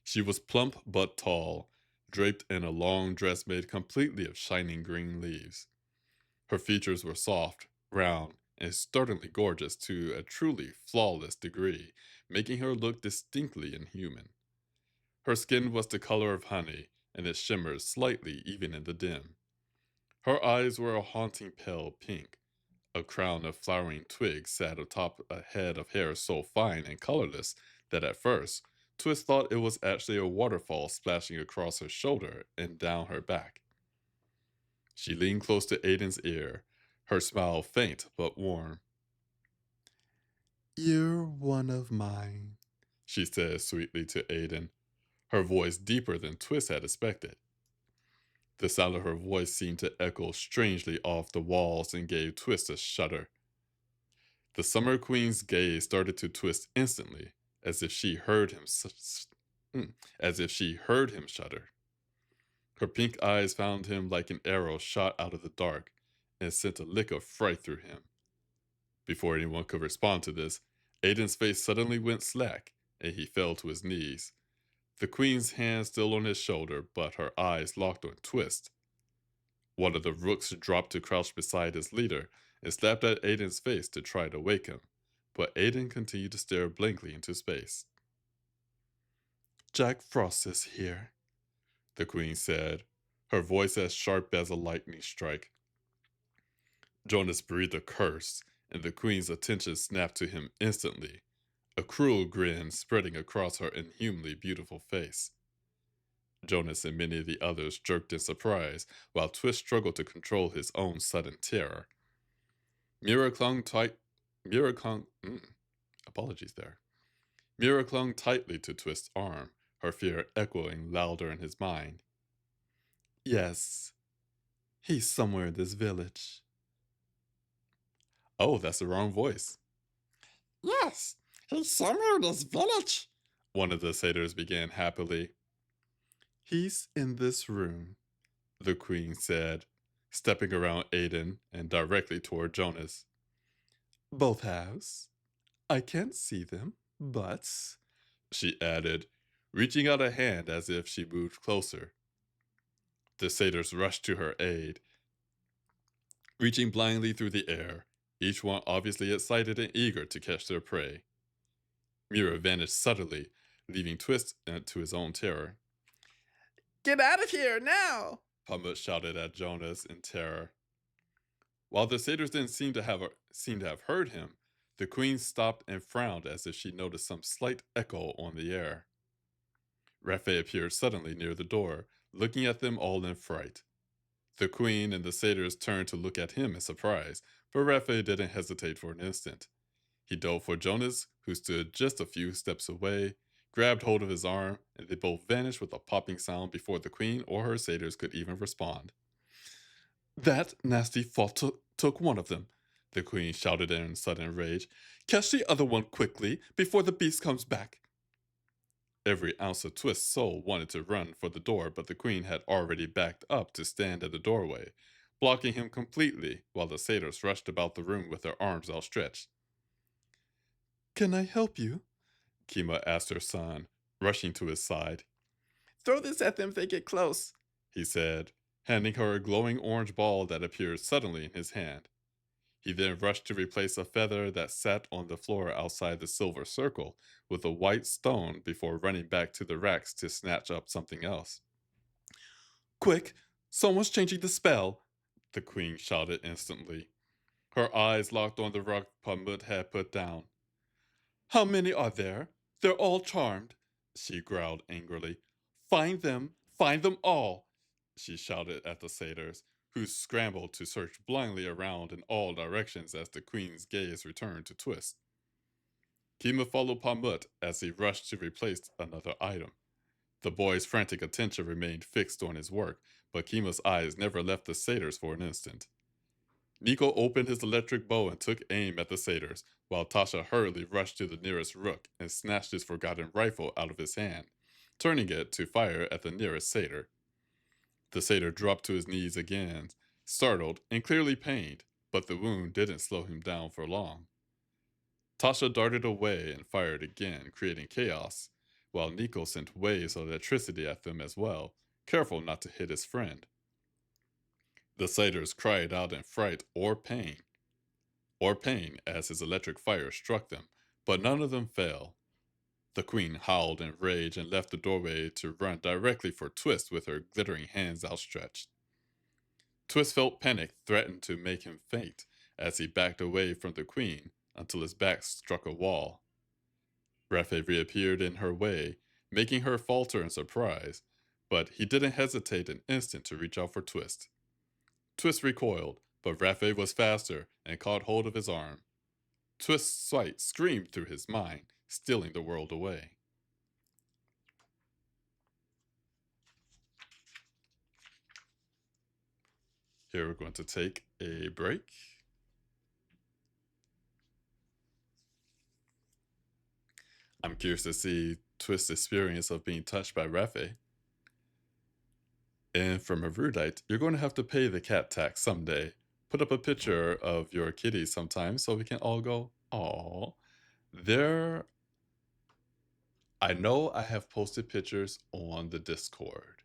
She was plump but tall, draped in a long dress made completely of shining green leaves. Her features were soft, round, and startlingly gorgeous to a truly flawless degree, making her look distinctly inhuman. Her skin was the color of honey, and it shimmered slightly even in the dim. Her eyes were a haunting pale pink. A crown of flowering twigs sat atop a head of hair so fine and colorless that at first, Twist thought it was actually a waterfall splashing across her shoulder and down her back. She leaned close to Aiden's ear, her smile faint but warm. You're one of mine, she said sweetly to Aiden, her voice deeper than Twist had expected. The sound of her voice seemed to echo strangely off the walls and gave Twist a shudder. The Summer Queen's gaze started to twist instantly, as if she heard him shudder. Her pink eyes found him like an arrow shot out of the dark and sent a lick of fright through him. Before anyone could respond to this, Aiden's face suddenly went slack, and he fell to his knees, the Queen's hand still on his shoulder, but her eyes locked on Twist. One of the rooks dropped to crouch beside his leader and slapped at Aiden's face to try to wake him, but Aiden continued to stare blankly into space. Jack Frost is here, the Queen said, her voice as sharp as a lightning strike. Jonas breathed a curse, and the Queen's attention snapped to him instantly, a cruel grin spreading across her inhumanly beautiful face. Jonas and many of the others jerked in surprise, while Twist struggled to control his own sudden terror. Mira clung tight. Mira clung. Apologies there. Mira clung tightly to Twist's arm, her fear echoing louder in his mind. Yes, he's somewhere in this village. Oh, that's the wrong voice. Yes, he's somewhere in this village. One of the satyrs began happily. He's in this room, the Queen said, stepping around Aiden and directly toward Jonas. Both halves. I can't see them, but, she added, reaching out a hand as if she moved closer. The satyrs rushed to her aid, reaching blindly through the air, each one obviously excited and eager to catch their prey. Mira vanished subtly, leaving Twist to his own terror. Get out of here now! Pumbut shouted at Jonas in terror. While the satyrs didn't seem to have heard him, the Queen stopped and frowned as if she noticed some slight echo on the air. Raffe appeared suddenly near the door, looking at them all in fright. The queen and the satyrs turned to look at him in surprise, but Raffe didn't hesitate for an instant. He dove for Jonas, who stood just a few steps away, grabbed hold of his arm, and they both vanished with a popping sound before the queen or her satyrs could even respond. That nasty fault took one of them, the queen shouted in sudden rage. Catch the other one quickly before the beast comes back. Every ounce of Twist's soul wanted to run for the door, but the queen had already backed up to stand at the doorway, blocking him completely while the satyrs rushed about the room with their arms outstretched. Can I help you? Kima asked her son, rushing to his side. Throw this at them if they get close. He said, handing her a glowing orange ball that appeared suddenly in his hand. He then rushed to replace a feather that sat on the floor outside the silver circle with a white stone before running back to the racks to snatch up something else. Quick! Someone's changing the spell! The queen shouted instantly. Her eyes locked on the rug Pamut had put down. How many are there? They're all charmed, she growled angrily. Find them all, she shouted at the satyrs, who scrambled to search blindly around in all directions as the queen's gaze returned to Twist. Kima followed Pamut as he rushed to replace another item. The boy's frantic attention remained fixed on his work, but Kima's eyes never left the satyrs for an instant. Nico opened his electric bow and took aim at the satyrs, while Tasha hurriedly rushed to the nearest rook and snatched his forgotten rifle out of his hand, turning it to fire at the nearest satyr. The satyr dropped to his knees again, startled and clearly pained, but the wound didn't slow him down for long. Tasha darted away and fired again, creating chaos, while Nico sent waves of electricity at them as well, careful not to hit his friend. The satyrs cried out in fright or pain as his electric fire struck them, but none of them fell. The queen howled in rage and left the doorway to run directly for Twist with her glittering hands outstretched. Twist felt panic threatened to make him faint as he backed away from the queen until his back struck a wall. Raffe reappeared in her way, making her falter in surprise, but he didn't hesitate an instant to reach out for Twist. Twist recoiled, but Raffe was faster and caught hold of his arm. Twist's sight screamed through his mind, stealing the world away. Here we're going to take a break. I'm curious to see Twist's experience of being touched by Raffe. And from Erudite, you're going to have to pay the cat tax someday. Put up a picture of your kitty sometime so we can all go, "Aw." There, I know I have posted pictures on the Discord,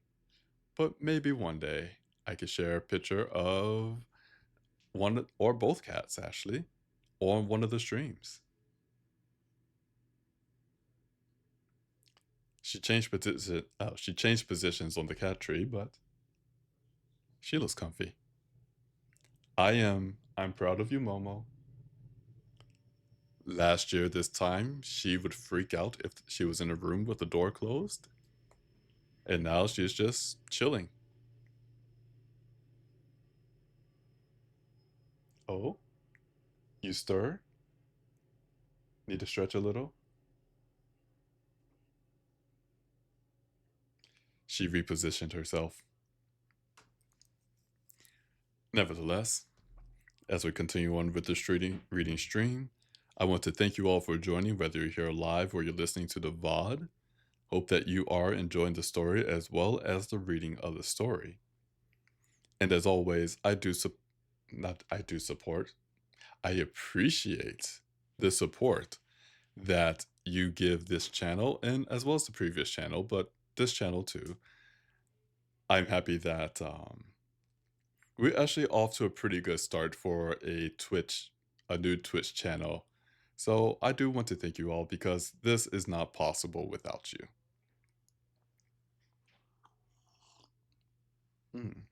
but maybe one day I could share a picture of one or both cats actually on one of the streams. She changed positions on the cat tree, but she looks comfy. I'm proud of you, Momo. Last year, this time, she would freak out if she was in a room with the door closed. And now she's just chilling. Oh, you stir? Need to stretch a little? She repositioned herself. Nevertheless, as we continue on with this reading stream, I want to thank you all for joining, whether you're here live or you're listening to the VOD. Hope that you are enjoying the story as well as the reading of the story. And as always, I do support. I appreciate the support that you give this channel and as well as the previous channel, but this channel too. I'm happy that we're actually off to a pretty good start for a new Twitch channel. So I do want to thank you all because this is not possible without you. Mm.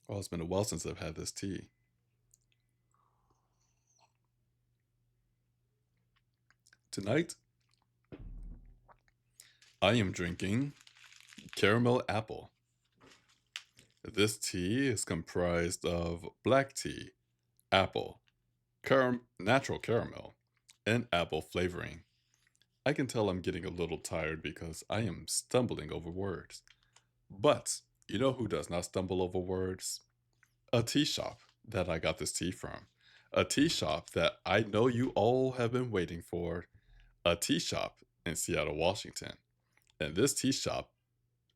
Well, it's been a while since I've had this tea. Tonight, I am drinking caramel apple. This tea is comprised of black tea, apple, natural caramel, and apple flavoring. I can tell I'm getting a little tired because I am stumbling over words. But you know who does not stumble over words? A tea shop that I got this tea from. A tea shop that I know you all have been waiting for. A tea shop in Seattle, Washington. And this tea shop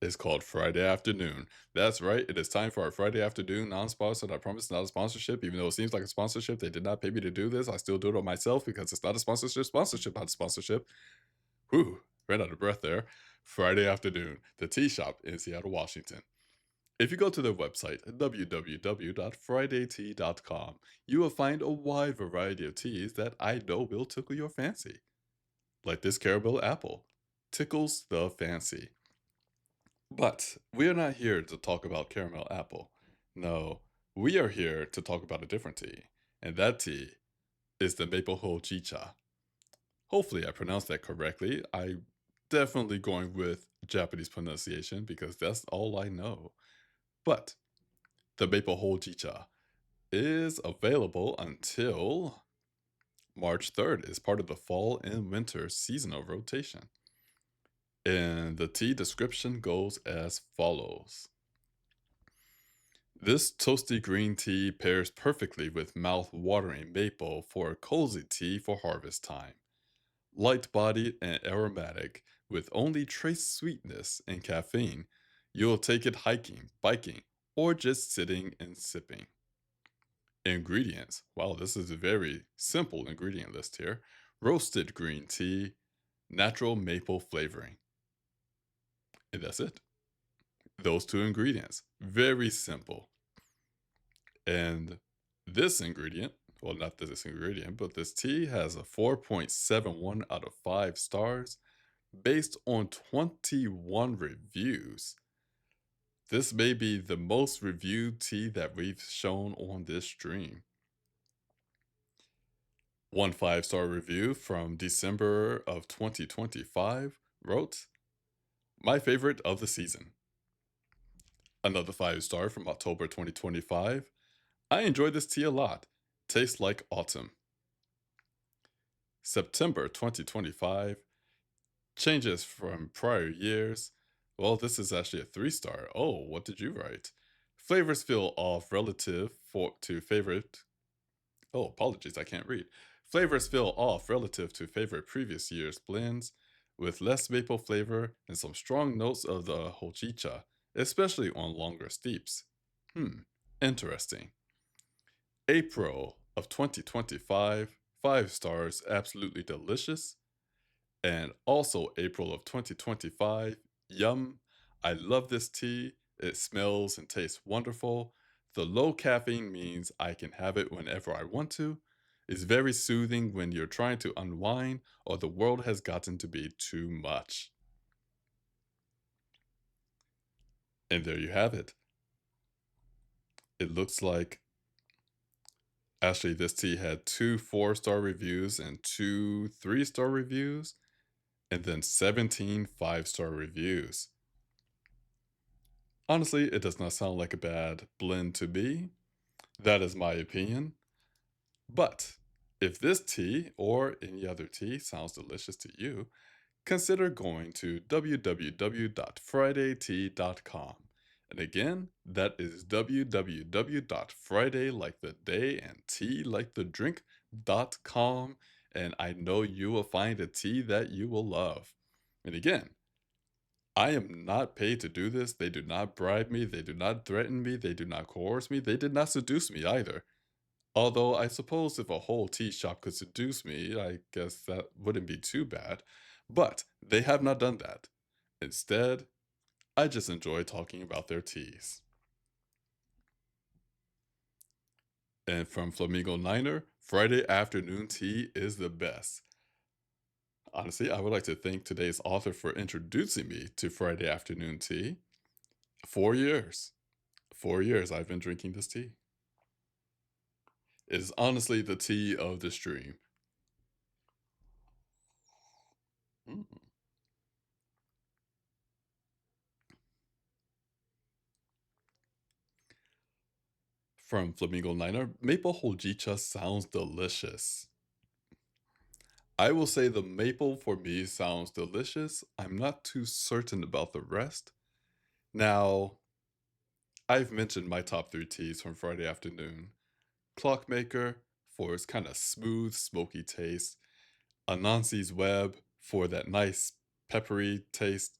is called Friday Afternoon. That's right. It is time for our Friday afternoon non-sponsored. I promise not a sponsorship, even though it seems like a sponsorship. They did not pay me to do this. I still do it on myself because it's not a sponsorship. Sponsorship, not a sponsorship. Whew, ran out of breath there. Friday Afternoon, the tea shop in Seattle, Washington. If you go to their website, www.fridaytea.com, you will find a wide variety of teas that I know will tickle your fancy. Like this caramel apple. Tickles the fancy. But we are not here to talk about caramel apple. No, we are here to talk about a different tea. And that tea is the maple hojicha. Hopefully I pronounced that correctly. I definitely going with Japanese pronunciation because that's all I know. But the maple hojicha is available until March 3rd as part of the fall and winter seasonal rotation. And the tea description goes as follows. This toasty green tea pairs perfectly with mouth-watering maple for a cozy tea for harvest time. Light-bodied and aromatic, with only trace sweetness and caffeine, you'll take it hiking, biking, or just sitting and sipping. Ingredients. Wow, this is a very simple ingredient list here. Roasted green tea, natural maple flavoring. And that's it. Those two ingredients. Very simple. And this ingredient, well, not this ingredient, but this tea has a 4.71 out of 5 stars based on 21 reviews. This may be the most reviewed tea that we've shown on this stream. One 5-star review from December of 2025 wrote, "My favorite of the season." Another 5-star from October 2025, "I enjoy this tea a lot. Tastes like autumn." September 2025, changes from prior years. Well, this is actually a 3-star. Oh, what did you write? Flavors feel off relative to favorite. Oh, apologies, I can't read. Flavors feel off relative to favorite previous year's blends, with less maple flavor and some strong notes of the hojicha, especially on longer steeps. Interesting. April of 2025, 5 stars, absolutely delicious. And also April of 2025, yum. I love this tea. It smells and tastes wonderful. The low caffeine means I can have it whenever I want to. It's very soothing when you're trying to unwind or the world has gotten to be too much. And there you have it. It looks like actually this tea had 2 4-star reviews and 2 3-star reviews, and then 17 5-star reviews. Honestly, it does not sound like a bad blend to me. That is my opinion. But if this tea or any other tea sounds delicious to you, consider going to www.fridaytea.com. And again, that is www.friday like the day and tea like the drink.com. And I know you will find a tea that you will love. And again, I am not paid to do this. They do not bribe me. They do not threaten me. They do not coerce me. They did not seduce me either. Although I suppose if a whole tea shop could seduce me, I guess that wouldn't be too bad. But they have not done that. Instead, I just enjoy talking about their teas. And from Flamingo Niner, Friday afternoon tea is the best. Honestly, I would like to thank today's author for introducing me to Friday afternoon tea. 4 years. 4 years I've been drinking this tea. It is honestly the tea of the stream. Mm. From Flamingo Niner, maple hojicha sounds delicious. I will say the maple for me sounds delicious. I'm not too certain about the rest. Now, I've mentioned my top three teas from Friday afternoon. Clockmaker for its kind of smooth, smoky taste. Anansi's Web for that nice, peppery taste.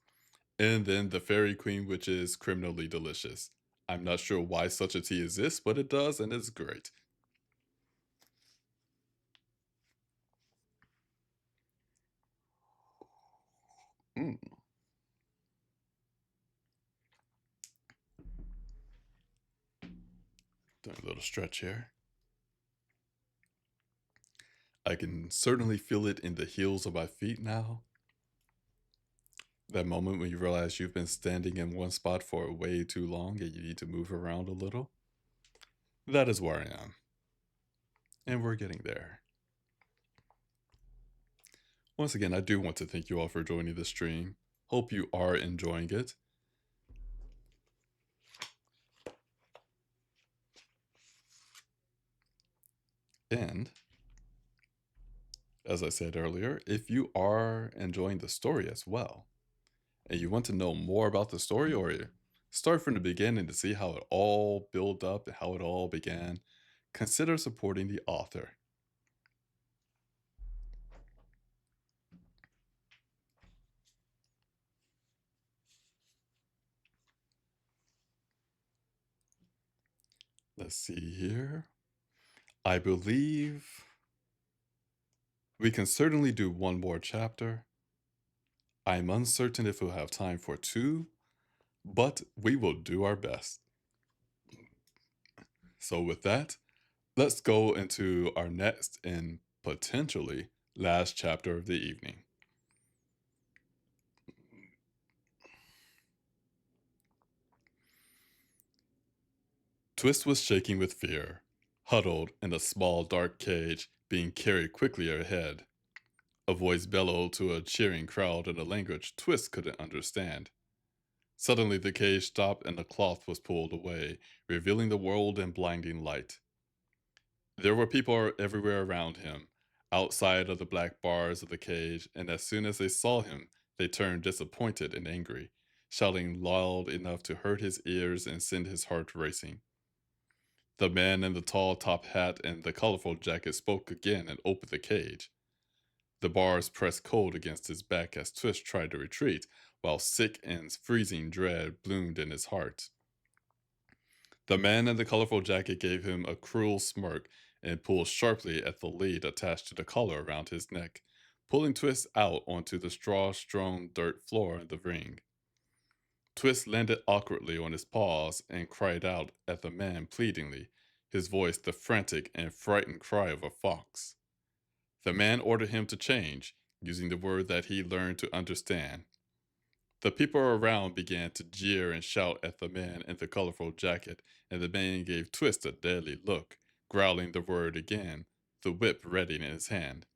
And then the Fairy Queen, which is criminally delicious. I'm not sure why such a tea exists, but it does, and it's great. Mm, doing a little stretch here. I can certainly feel it in the heels of my feet now. That moment when you realize you've been standing in one spot for way too long and you need to move around a little. That is where I am. And we're getting there. Once again, I do want to thank you all for joining the stream. Hope you are enjoying it. And as I said earlier, if you are enjoying the story as well, and you want to know more about the story or start from the beginning to see how it all built up and how it all began, consider supporting the author. Let's see here. I believe we can certainly do one more chapter. I'm uncertain if we'll have time for two, but we will do our best. So, with that, let's go into our next and potentially last chapter of the evening. Twist was shaking with fear, huddled in a small dark cage, being carried quickly ahead. A voice bellowed to a cheering crowd in a language Twist couldn't understand. Suddenly, the cage stopped and the cloth was pulled away, revealing the world in blinding light. There were people everywhere around him, outside of the black bars of the cage, and as soon as they saw him, they turned disappointed and angry, shouting loud enough to hurt his ears and send his heart racing. The man in the tall top hat and the colorful jacket spoke again and opened the cage. The bars pressed cold against his back as Twist tried to retreat, while sick and freezing dread bloomed in his heart. The man in the colorful jacket gave him a cruel smirk and pulled sharply at the lead attached to the collar around his neck, pulling Twist out onto the straw-strewn dirt floor in the ring. Twist landed awkwardly on his paws and cried out at the man pleadingly, his voice the frantic and frightened cry of a fox. The man ordered him to change, using the word that he learned to understand. The people around began to jeer and shout at the man in the colorful jacket, and the man gave Twist a deadly look, growling the word again, the whip ready in his hand.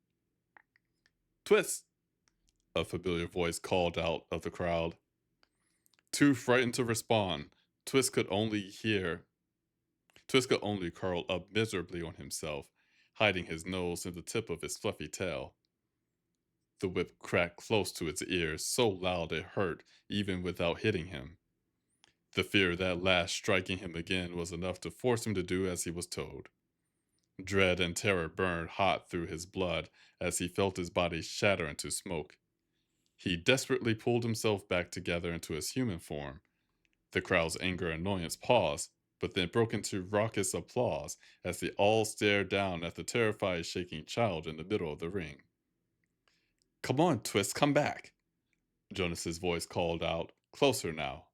Twist! A familiar voice called out of the crowd. Too frightened to respond, Twist could only curl up miserably on himself, hiding his nose in the tip of his fluffy tail. The whip cracked close to its ears, so loud it hurt even without hitting him. The fear of that lash striking him again was enough to force him to do as he was told. Dread and terror burned hot through his blood as he felt his body shatter into smoke. He desperately pulled himself back together into his human form. The crowd's anger and annoyance paused, but then broke into raucous applause as they all stared down at the terrified, shaking child in the middle of the ring. Come on, Twist, come back! Jonas's voice called out, closer now.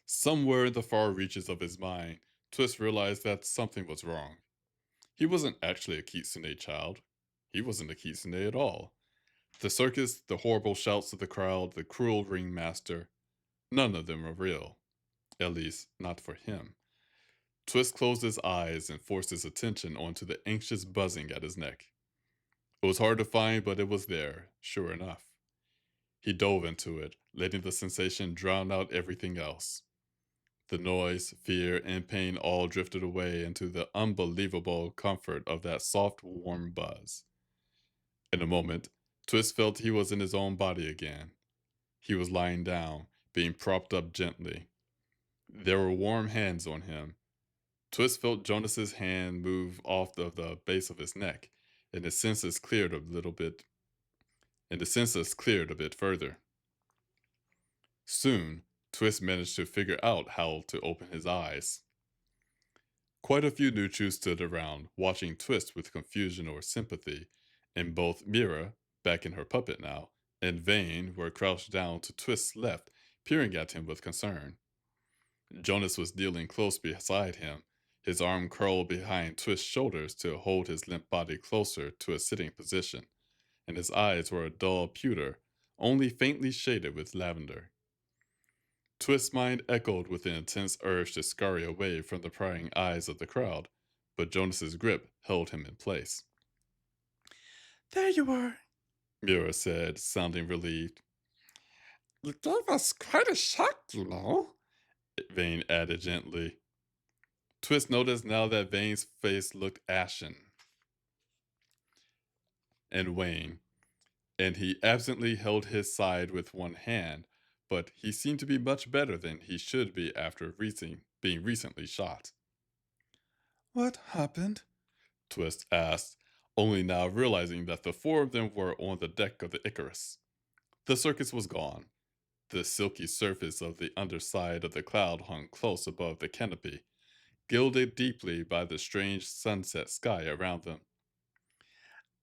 Somewhere in the far reaches of his mind, Twist realized that something was wrong. He wasn't actually a Kitsune child. He wasn't a Kitsune at all. The circus, the horrible shouts of the crowd, the cruel ringmaster, none of them were real. At least, not for him. Twist closed his eyes and forced his attention onto the anxious buzzing at his neck. It was hard to find, but it was there, sure enough. He dove into it, letting the sensation drown out everything else. The noise, fear, and pain all drifted away into the unbelievable comfort of that soft, warm buzz. In a moment, Twist felt he was in his own body again. He was lying down, being propped up gently. There were warm hands on him. Twist felt Jonas's hand move off of the base of his neck, and his senses cleared a little bit, and the senses cleared a bit further. Soon, Twist managed to figure out how to open his eyes. Quite a few Nuchu stood around, watching Twist with confusion or sympathy, and both Mira, back in her puppet now, and Vane were crouched down to Twist's left, peering at him with concern. Jonas was kneeling close beside him, his arm curled behind Twist's shoulders to hold his limp body closer to a sitting position, and his eyes were a dull pewter, only faintly shaded with lavender. Twist's mind echoed with an intense urge to scurry away from the prying eyes of the crowd, but Jonas's grip held him in place. There you are. Mira said, sounding relieved. You gave us quite a shock, you know. Vane added gently. Twist noticed now that Vane's face looked ashen and wan, and he absently held his side with one hand, but he seemed to be much better than he should be after being recently shot. What happened? Twist asked, only now realizing that the four of them were on the deck of the Icarus. The circus was gone. The silky surface of the underside of the cloud hung close above the canopy, gilded deeply by the strange sunset sky around them.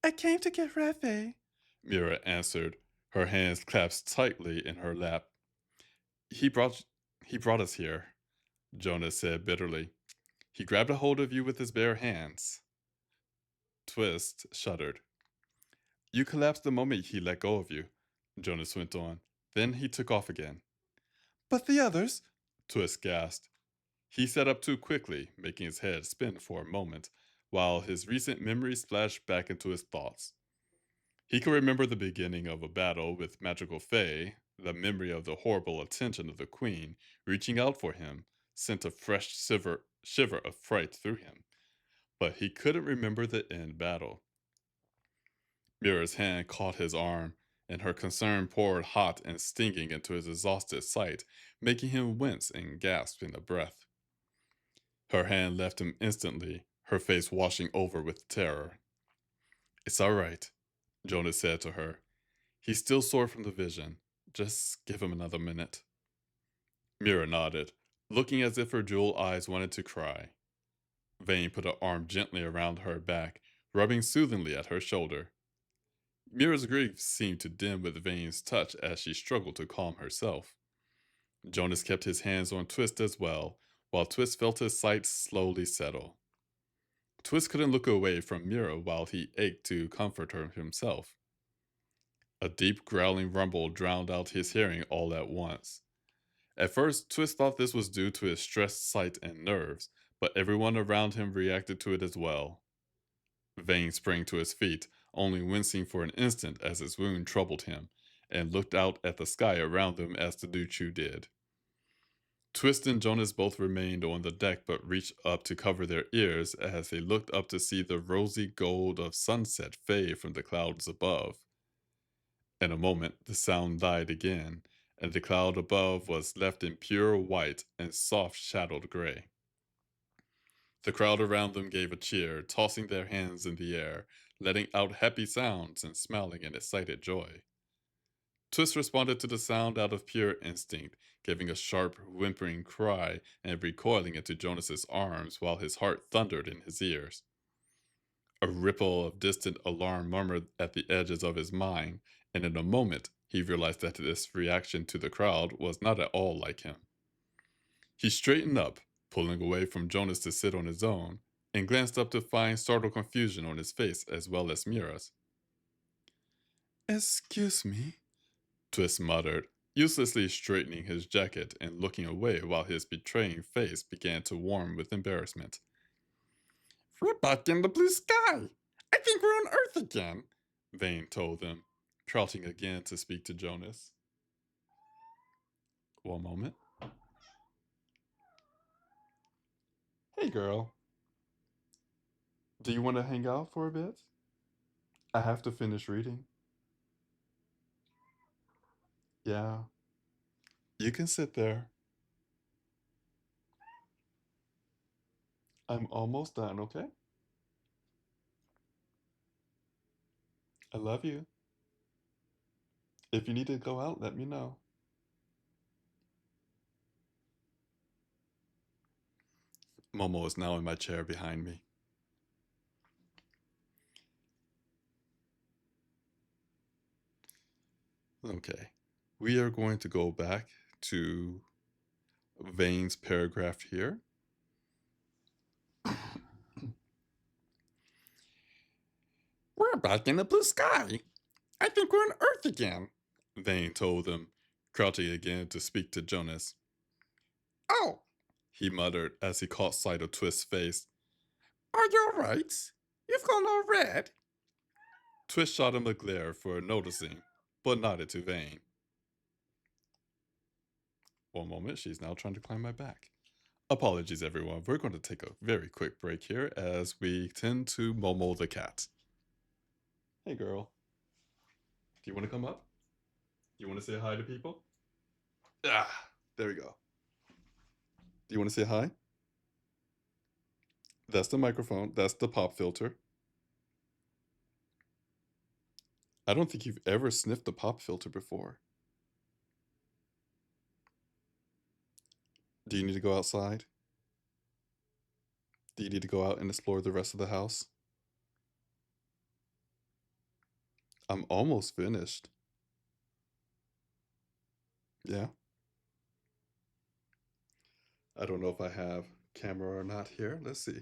I came to get Reve. Mira answered, her hands clasped tightly in her lap. He brought he brought us here, Jonas said bitterly. He grabbed a hold of you with his bare hands. Twist shuddered. You collapsed the moment he let go of you, Jonas went on. Then he took off again. But the others? Twist gasped. He sat up too quickly, making his head spin for a moment, while his recent memories flashed back into his thoughts. He could remember the beginning of a battle with magical fae, the memory of the horrible attention of the queen reaching out for him sent a fresh shiver of fright through him, but he couldn't remember the end battle. Mira's hand caught his arm, and her concern poured hot and stinging into his exhausted sight, making him wince and gasp in a breath. Her hand left him instantly, her face washing over with terror. It's all right, Jonas said to her. He's still sore from the vision. Just give him another minute. Mira nodded, looking as if her jewel eyes wanted to cry. Vane put an arm gently around her back, rubbing soothingly at her shoulder. Mira's grief seemed to dim with Vane's touch as she struggled to calm herself. Jonas kept his hands on Twist as well, while Twist felt his sight slowly settle. Twist couldn't look away from Mira while he ached to comfort her himself. A deep growling rumble drowned out his hearing all at once. At first, Twist thought this was due to his stressed sight and nerves, but everyone around him reacted to it as well. Vane sprang to his feet, only wincing for an instant as his wound troubled him, and looked out at the sky around them as the Duchu did. Twist and Jonas both remained on the deck but reached up to cover their ears as they looked up to see the rosy gold of sunset fade from the clouds above. In a moment, the sound died again, and the cloud above was left in pure white and soft shadowed gray. The crowd around them gave a cheer, tossing their hands in the air, letting out happy sounds and smiling in excited joy. Twist responded to the sound out of pure instinct, giving a sharp, whimpering cry and recoiling into Jonas's arms while his heart thundered in his ears. A ripple of distant alarm murmured at the edges of his mind, and in a moment he realized that this reaction to the crowd was not at all like him. He straightened up, pulling away from Jonas to sit on his own, and glanced up to find startled confusion on his face as well as Mira's. Excuse me, Twist muttered, uselessly straightening his jacket and looking away while his betraying face began to warm with embarrassment. we're back in the blue sky. I think we're on Earth again. Vane told them, crouching again to speak to Jonas. One moment. Hey, girl. Do you want to hang out for a bit? I have to finish reading. Yeah. You can sit there. I'm almost done, okay? I love you. If you need to go out, let me know. Momo is now in my chair behind me. Okay. We are going to go back to Vane's paragraph here. We're back in the blue sky. I think we're on Earth again, Vane told them, crouching again to speak to Jonas. Oh, he muttered as he caught sight of Twist's face. Are you alright? You've gone all red. Twist shot him a glare for noticing, but nodded to Vane. One moment, she's now trying to climb my back. Apologies, everyone. We're going to take a very quick break here as we tend to Momo the cat. Hey, girl. Do you want to come up? You want to say hi to people? Ah, there we go. Do you want to say hi? That's the microphone. That's the pop filter. I don't think you've ever sniffed the pop filter before. Do you need to go outside? Do you need to go out and explore the rest of the house? I'm almost finished. Yeah. I don't know if I have camera or not here. Let's see.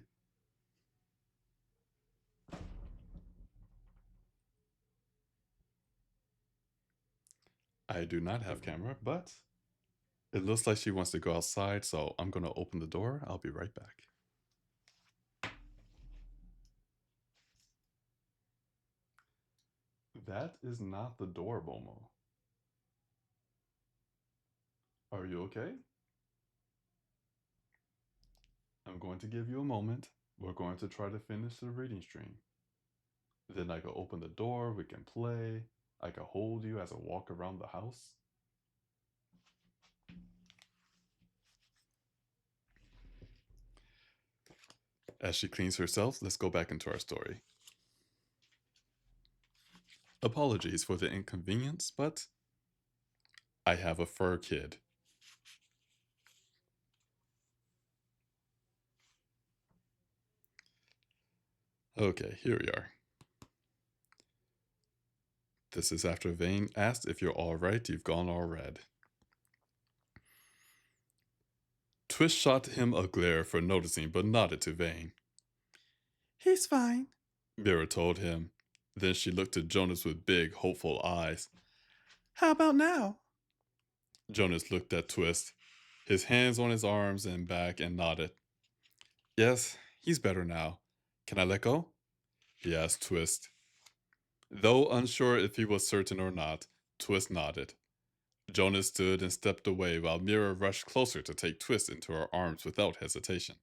I do not have camera, but it looks like she wants to go outside, so I'm going to open the door. I'll be right back. That is not the door, Momo. Are you okay? I'm going to give you a moment. We're going to try to finish the reading stream. Then I can open the door, we can play. I can hold you as I walk around the house. As she cleans herself, let's go back into our story. Apologies for the inconvenience, but I have a fur kid. Okay, here we are. This is after Vane asked if you're alright, you've gone all red. Twist shot him a glare for noticing, but nodded to Vane. He's fine. Mira told him. Then she looked to Jonas with big, hopeful eyes. How about now? Jonas looked at Twist, his hands on his arms and back, and nodded. Yes, he's better now. Can I let go? He asked Twist. Though unsure if he was certain or not, Twist nodded. Jonas stood and stepped away while Mira rushed closer to take Twist into her arms without hesitation.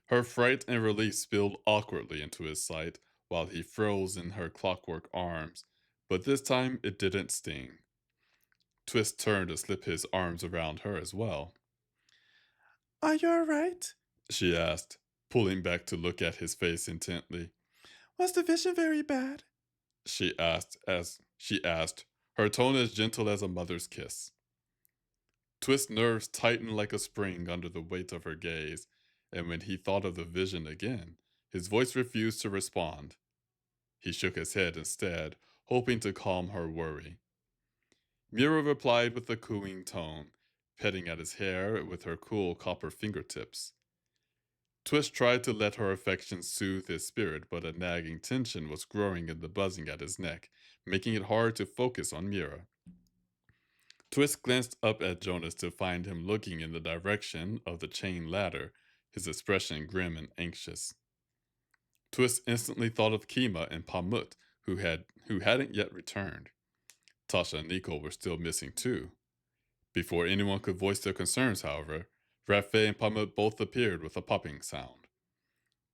Her fright and relief spilled awkwardly into his sight while he froze in her clockwork arms, but this time it didn't sting. Twist turned to slip his arms around her as well. Are you alright? She asked, pulling back to look at his face intently. Was the vision very bad? She asked, her tone as gentle as a mother's kiss. Twist's nerves tightened like a spring under the weight of her gaze, and when he thought of the vision again, his voice refused to respond. He shook his head instead, hoping to calm her worry. Mira replied with a cooing tone, petting at his hair with her cool copper fingertips. Twist tried to let her affection soothe his spirit, but a nagging tension was growing in the buzzing at his neck, making it hard to focus on Mira. Twist glanced up at Jonas to find him looking in the direction of the chain ladder, his expression grim and anxious. Twist instantly thought of Kima and Pamut, who had who hadn't yet returned. Tasha and Nico were still missing too. Before anyone could voice their concerns, however, Rafe and Pamut both appeared with a popping sound.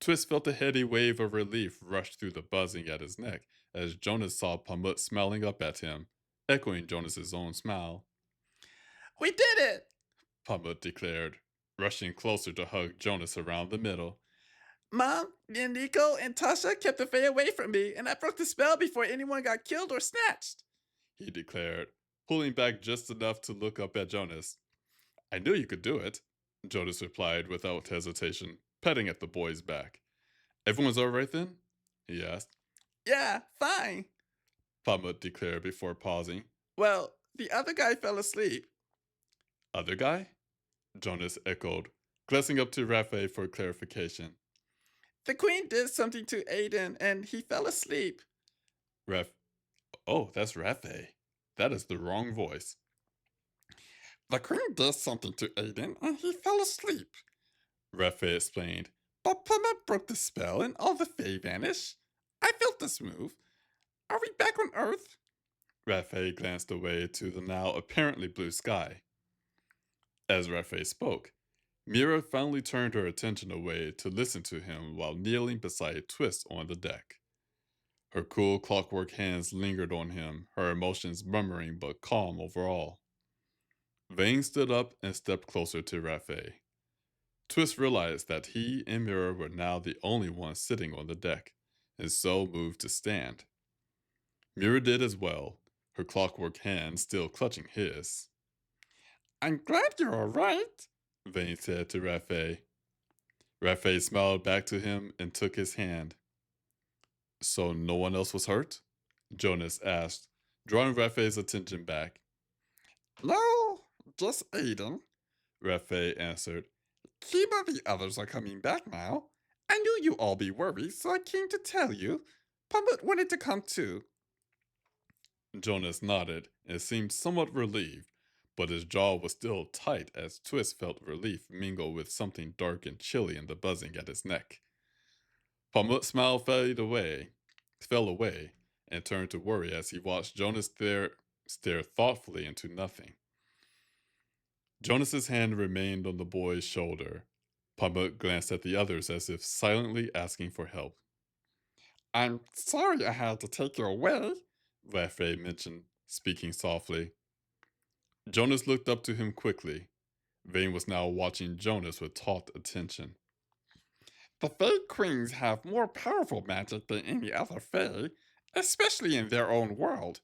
Twist felt a heady wave of relief rush through the buzzing at his neck as Jonas saw Pamut smiling up at him, echoing Jonas's own smile. We did it! Pamut declared, rushing closer to hug Jonas around the middle. Mom, me and Nico and Tasha kept the Fae away from me, and I broke the spell before anyone got killed or snatched. He declared, pulling back just enough to look up at Jonas. I knew you could do it, Jonas replied without hesitation, patting at the boy's back. Everyone's all right then? He asked. Yeah, fine. Pamut declared before pausing. Well, the other guy fell asleep. Other guy? Jonas echoed, glancing up to Rafe for clarification. The queen did something to Aiden, and he fell asleep. Raf. Oh, that's Rafe. That is the wrong voice. The queen did something to Aiden, and he fell asleep. Rafe explained. But Plumber broke the spell, and all the Fae vanished. I felt this move. Are we back on Earth? Rafe glanced away to the now apparently blue sky. As Rafe spoke, Mira finally turned her attention away to listen to him while kneeling beside Twist on the deck. Her cool clockwork hands lingered on him, her emotions murmuring but calm overall. Vane stood up and stepped closer to Rafe. Twist realized that he and Mira were now the only ones sitting on the deck, and so moved to stand. Mira did as well, her clockwork hand still clutching his. I'm glad you're all right, Vane said to Rafe. Rafe smiled back to him and took his hand. So no one else was hurt? Jonas asked, drawing Rafe's attention back. No, just Aiden, Rafe answered. Kima and the others are coming back now. I knew you'd all be worried, so I came to tell you. Pumut wanted to come too. Jonas nodded and seemed somewhat relieved, but his jaw was still tight as Twist felt relief mingle with something dark and chilly in the buzzing at his neck. Pamut's smile fell away, and turned to worry as he watched Jonas stare thoughtfully into nothing. Jonas's hand remained on the boy's shoulder. Pamut glanced at the others as if silently asking for help. I'm sorry I had to take you away, Rafe mentioned, speaking softly. Jonas looked up to him quickly. Vane was now watching Jonas with taut attention. The Fae Queens have more powerful magic than any other Fae, especially in their own world,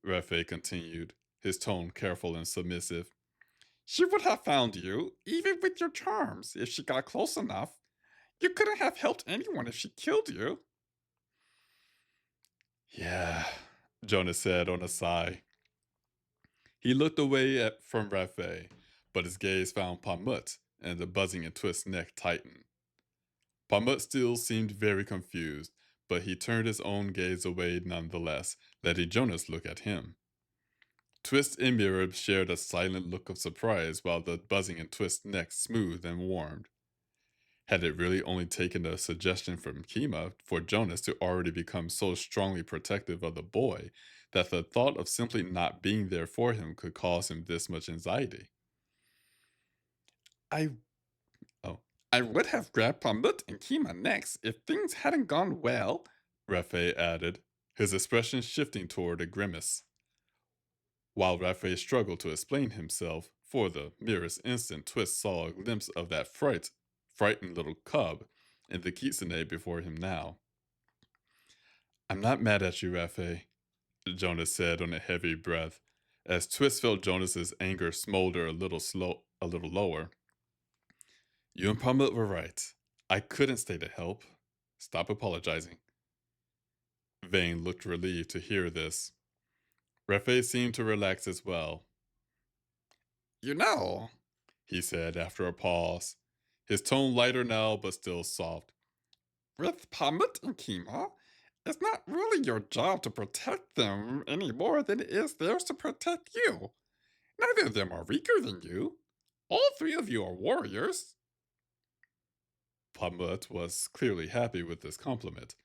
Rafe continued, his tone careful and submissive. She would have found you, even with your charms, if she got close enough. You couldn't have helped anyone if she killed you. Yeah, Jonas said on a sigh. He looked away from Rafe, but his gaze found Pamut, and the buzzing in Twist's neck tightened. Pamut still seemed very confused, but he turned his own gaze away nonetheless, letting Jonas look at him. Twist and Mira shared a silent look of surprise while the buzzing in Twist's neck smoothed and warmed. Had it really only taken a suggestion from Kima for Jonas to already become so strongly protective of the boy that the thought of simply not being there for him could cause him this much anxiety? I would have grabbed Pamut and Kima next if things hadn't gone well, Rafe added, his expression shifting toward a grimace. While Rafe struggled to explain himself, for the merest instant Twist saw a glimpse of that frightened little cub in the kitsune before him now. I'm not mad at you, Rafe, Jonas said on a heavy breath, as Twist felt Jonas's anger smolder a little lower. You and Pamut were right. I couldn't stay to help. Stop apologizing. Vane looked relieved to hear this. Rafe seemed to relax as well. You know, he said after a pause, his tone lighter now but still soft. With Pamut and Kima, it's not really your job to protect them any more than it is theirs to protect you. Neither of them are weaker than you. All three of you are warriors. Pamut was clearly happy with this compliment.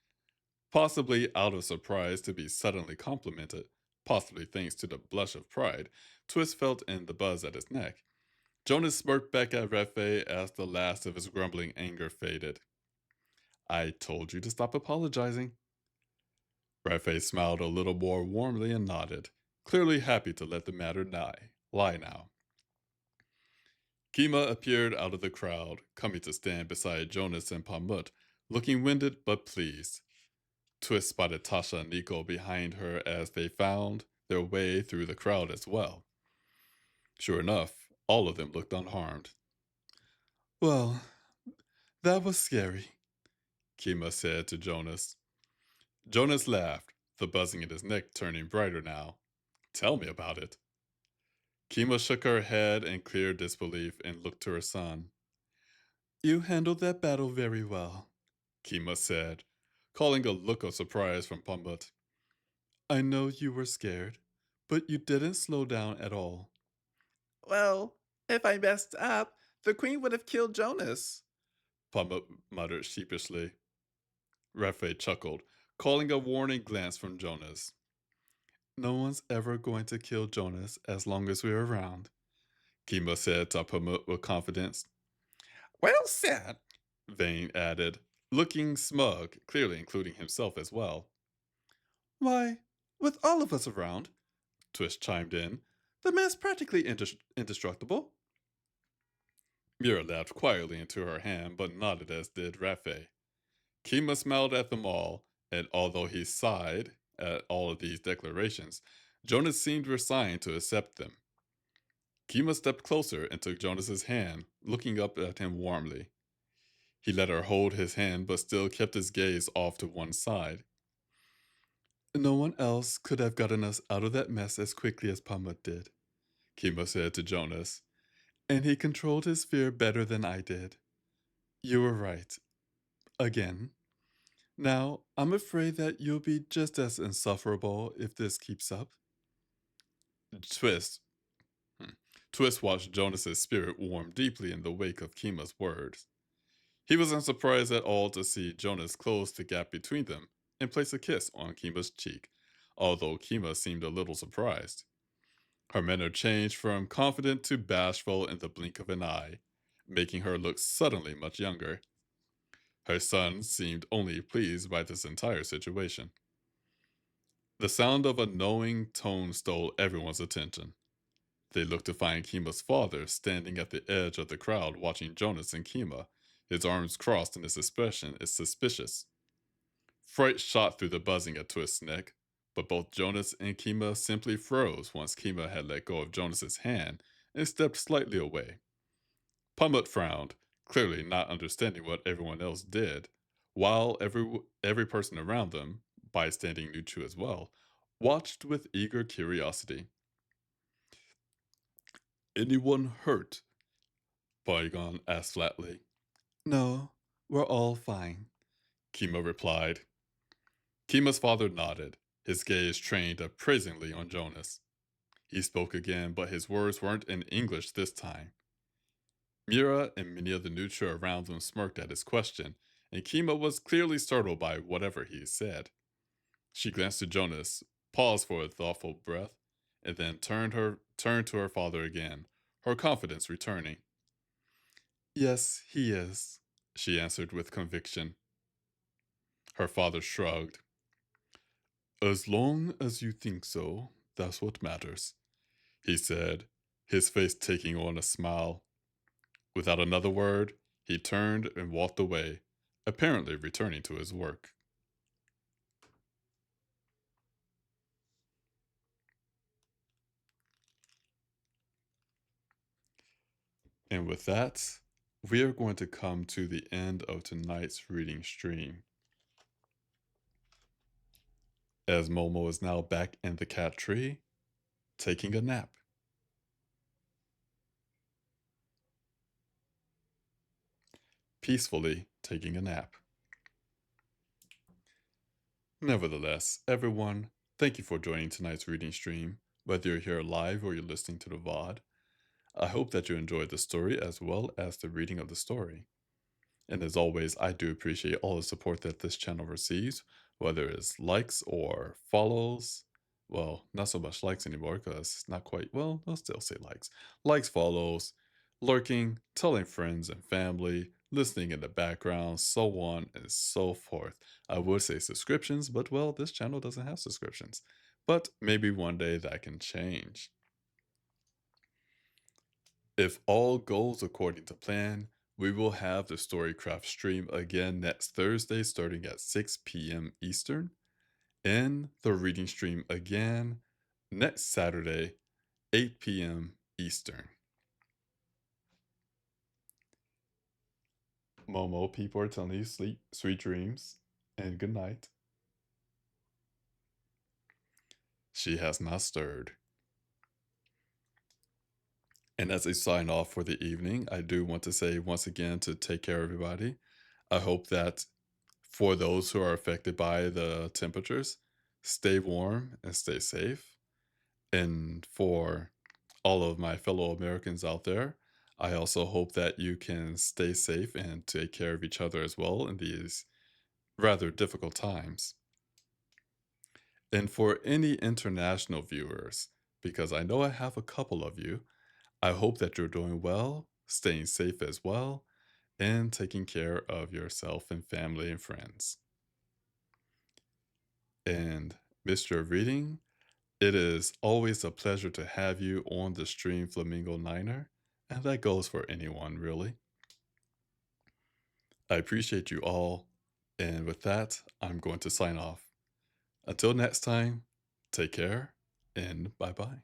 Possibly out of surprise to be suddenly complimented, possibly thanks to the blush of pride Twist felt in the buzz at his neck. Jonas smirked back at Refe as the last of his grumbling anger faded. I told you to stop apologizing. Refe smiled a little more warmly and nodded, clearly happy to let the matter lie now. Kima appeared out of the crowd, coming to stand beside Jonas and Pamut, looking winded but pleased. Twist spotted Tasha and Nico behind her as they found their way through the crowd as well. Sure enough, all of them looked unharmed. Well, that was scary, Kima said to Jonas. Jonas laughed, the buzzing in his neck turning brighter now. Tell me about it. Kima shook her head in clear disbelief and looked to her son. You handled that battle very well, Kima said, calling a look of surprise from Pumbut. I know you were scared, but you didn't slow down at all. Well, if I messed up, the queen would have killed Jonas. Pumbut muttered sheepishly. Refe chuckled, calling a warning glance from Jonas. No one's ever going to kill Jonas as long as we're around, Kima said to Pumbut with confidence. Well said. Vane added, looking smug, clearly including himself as well. Why, with all of us around, Twist chimed in, the man's practically indestructible. Mira laughed quietly into her hand, but nodded as did Rafe. Kima smiled at them all, and although he sighed at all of these declarations, Jonas seemed resigned to accept them. Kima stepped closer and took Jonas's hand, looking up at him warmly. He let her hold his hand, but still kept his gaze off to one side. No one else could have gotten us out of that mess as quickly as Pamut did, Kima said to Jonas, and he controlled his fear better than I did. You were right. Again. Now, I'm afraid that you'll be just as insufferable if this keeps up. Twist. Twist watched Jonas's spirit warm deeply in the wake of Kima's words. He wasn't surprised at all to see Jonas close the gap between them and place a kiss on Kima's cheek, although Kima seemed a little surprised. Her manner changed from confident to bashful in the blink of an eye, making her look suddenly much younger. Her son seemed only pleased by this entire situation. The sound of a knowing tone stole everyone's attention. They looked to find Kima's father standing at the edge of the crowd watching Jonas and Kima, his arms crossed and his expression is suspicious. Fright shot through the buzzing at Twist's neck, but both Jonas and Kima simply froze once Kima had let go of Jonas's hand and stepped slightly away. Pummut frowned, clearly not understanding what everyone else did, while every person around them, bystanding Nuchu as well, watched with eager curiosity. Anyone hurt? Polygon asked flatly. No, we're all fine, Kima replied. Kima's father nodded, his gaze trained appraisingly on Jonas. He spoke again, but his words weren't in English this time. Mira and many of the Nutra around them smirked at his question, and Kima was clearly startled by whatever he said. She glanced to Jonas, paused for a thoughtful breath, and then turned to her father again, her confidence returning. Yes, he is, she answered with conviction. Her father shrugged. As long as you think so, that's what matters, he said, his face taking on a smile. Without another word, he turned and walked away, apparently returning to his work. And with that, we are going to come to the end of tonight's reading stream. As Momo is now back in the cat tree, taking a nap. Peacefully taking a nap. Nevertheless, everyone, thank you for joining tonight's reading stream, whether you're here live or you're listening to the VOD. I hope that you enjoyed the story as well as the reading of the story. And as always, I do appreciate all the support that this channel receives, whether it's likes or follows. Well, not so much likes anymore because it's not quite, well, I'll still say likes. Likes, follows, lurking, telling friends and family, listening in the background, so on and so forth. I would say subscriptions, but well, this channel doesn't have subscriptions. But maybe one day that can change. If all goes according to plan, we will have the Storycraft stream again next Thursday starting at 6 p.m. Eastern, and the reading stream again next Saturday, 8 p.m. Eastern. Momo, people are telling you sleep, sweet dreams, and good night. She has not stirred. And as a sign off for the evening, I do want to say once again to take care, everybody. I hope that for those who are affected by the temperatures, stay warm and stay safe. And for all of my fellow Americans out there, I also hope that you can stay safe and take care of each other as well in these rather difficult times. And for any international viewers, because I know I have a couple of you, I hope that you're doing well, staying safe as well, and taking care of yourself and family and friends. And Mr. Reading, it is always a pleasure to have you on the stream, Flamingo Niner, and that goes for anyone, really. I appreciate you all, and with that, I'm going to sign off. Until next time, take care, and bye bye.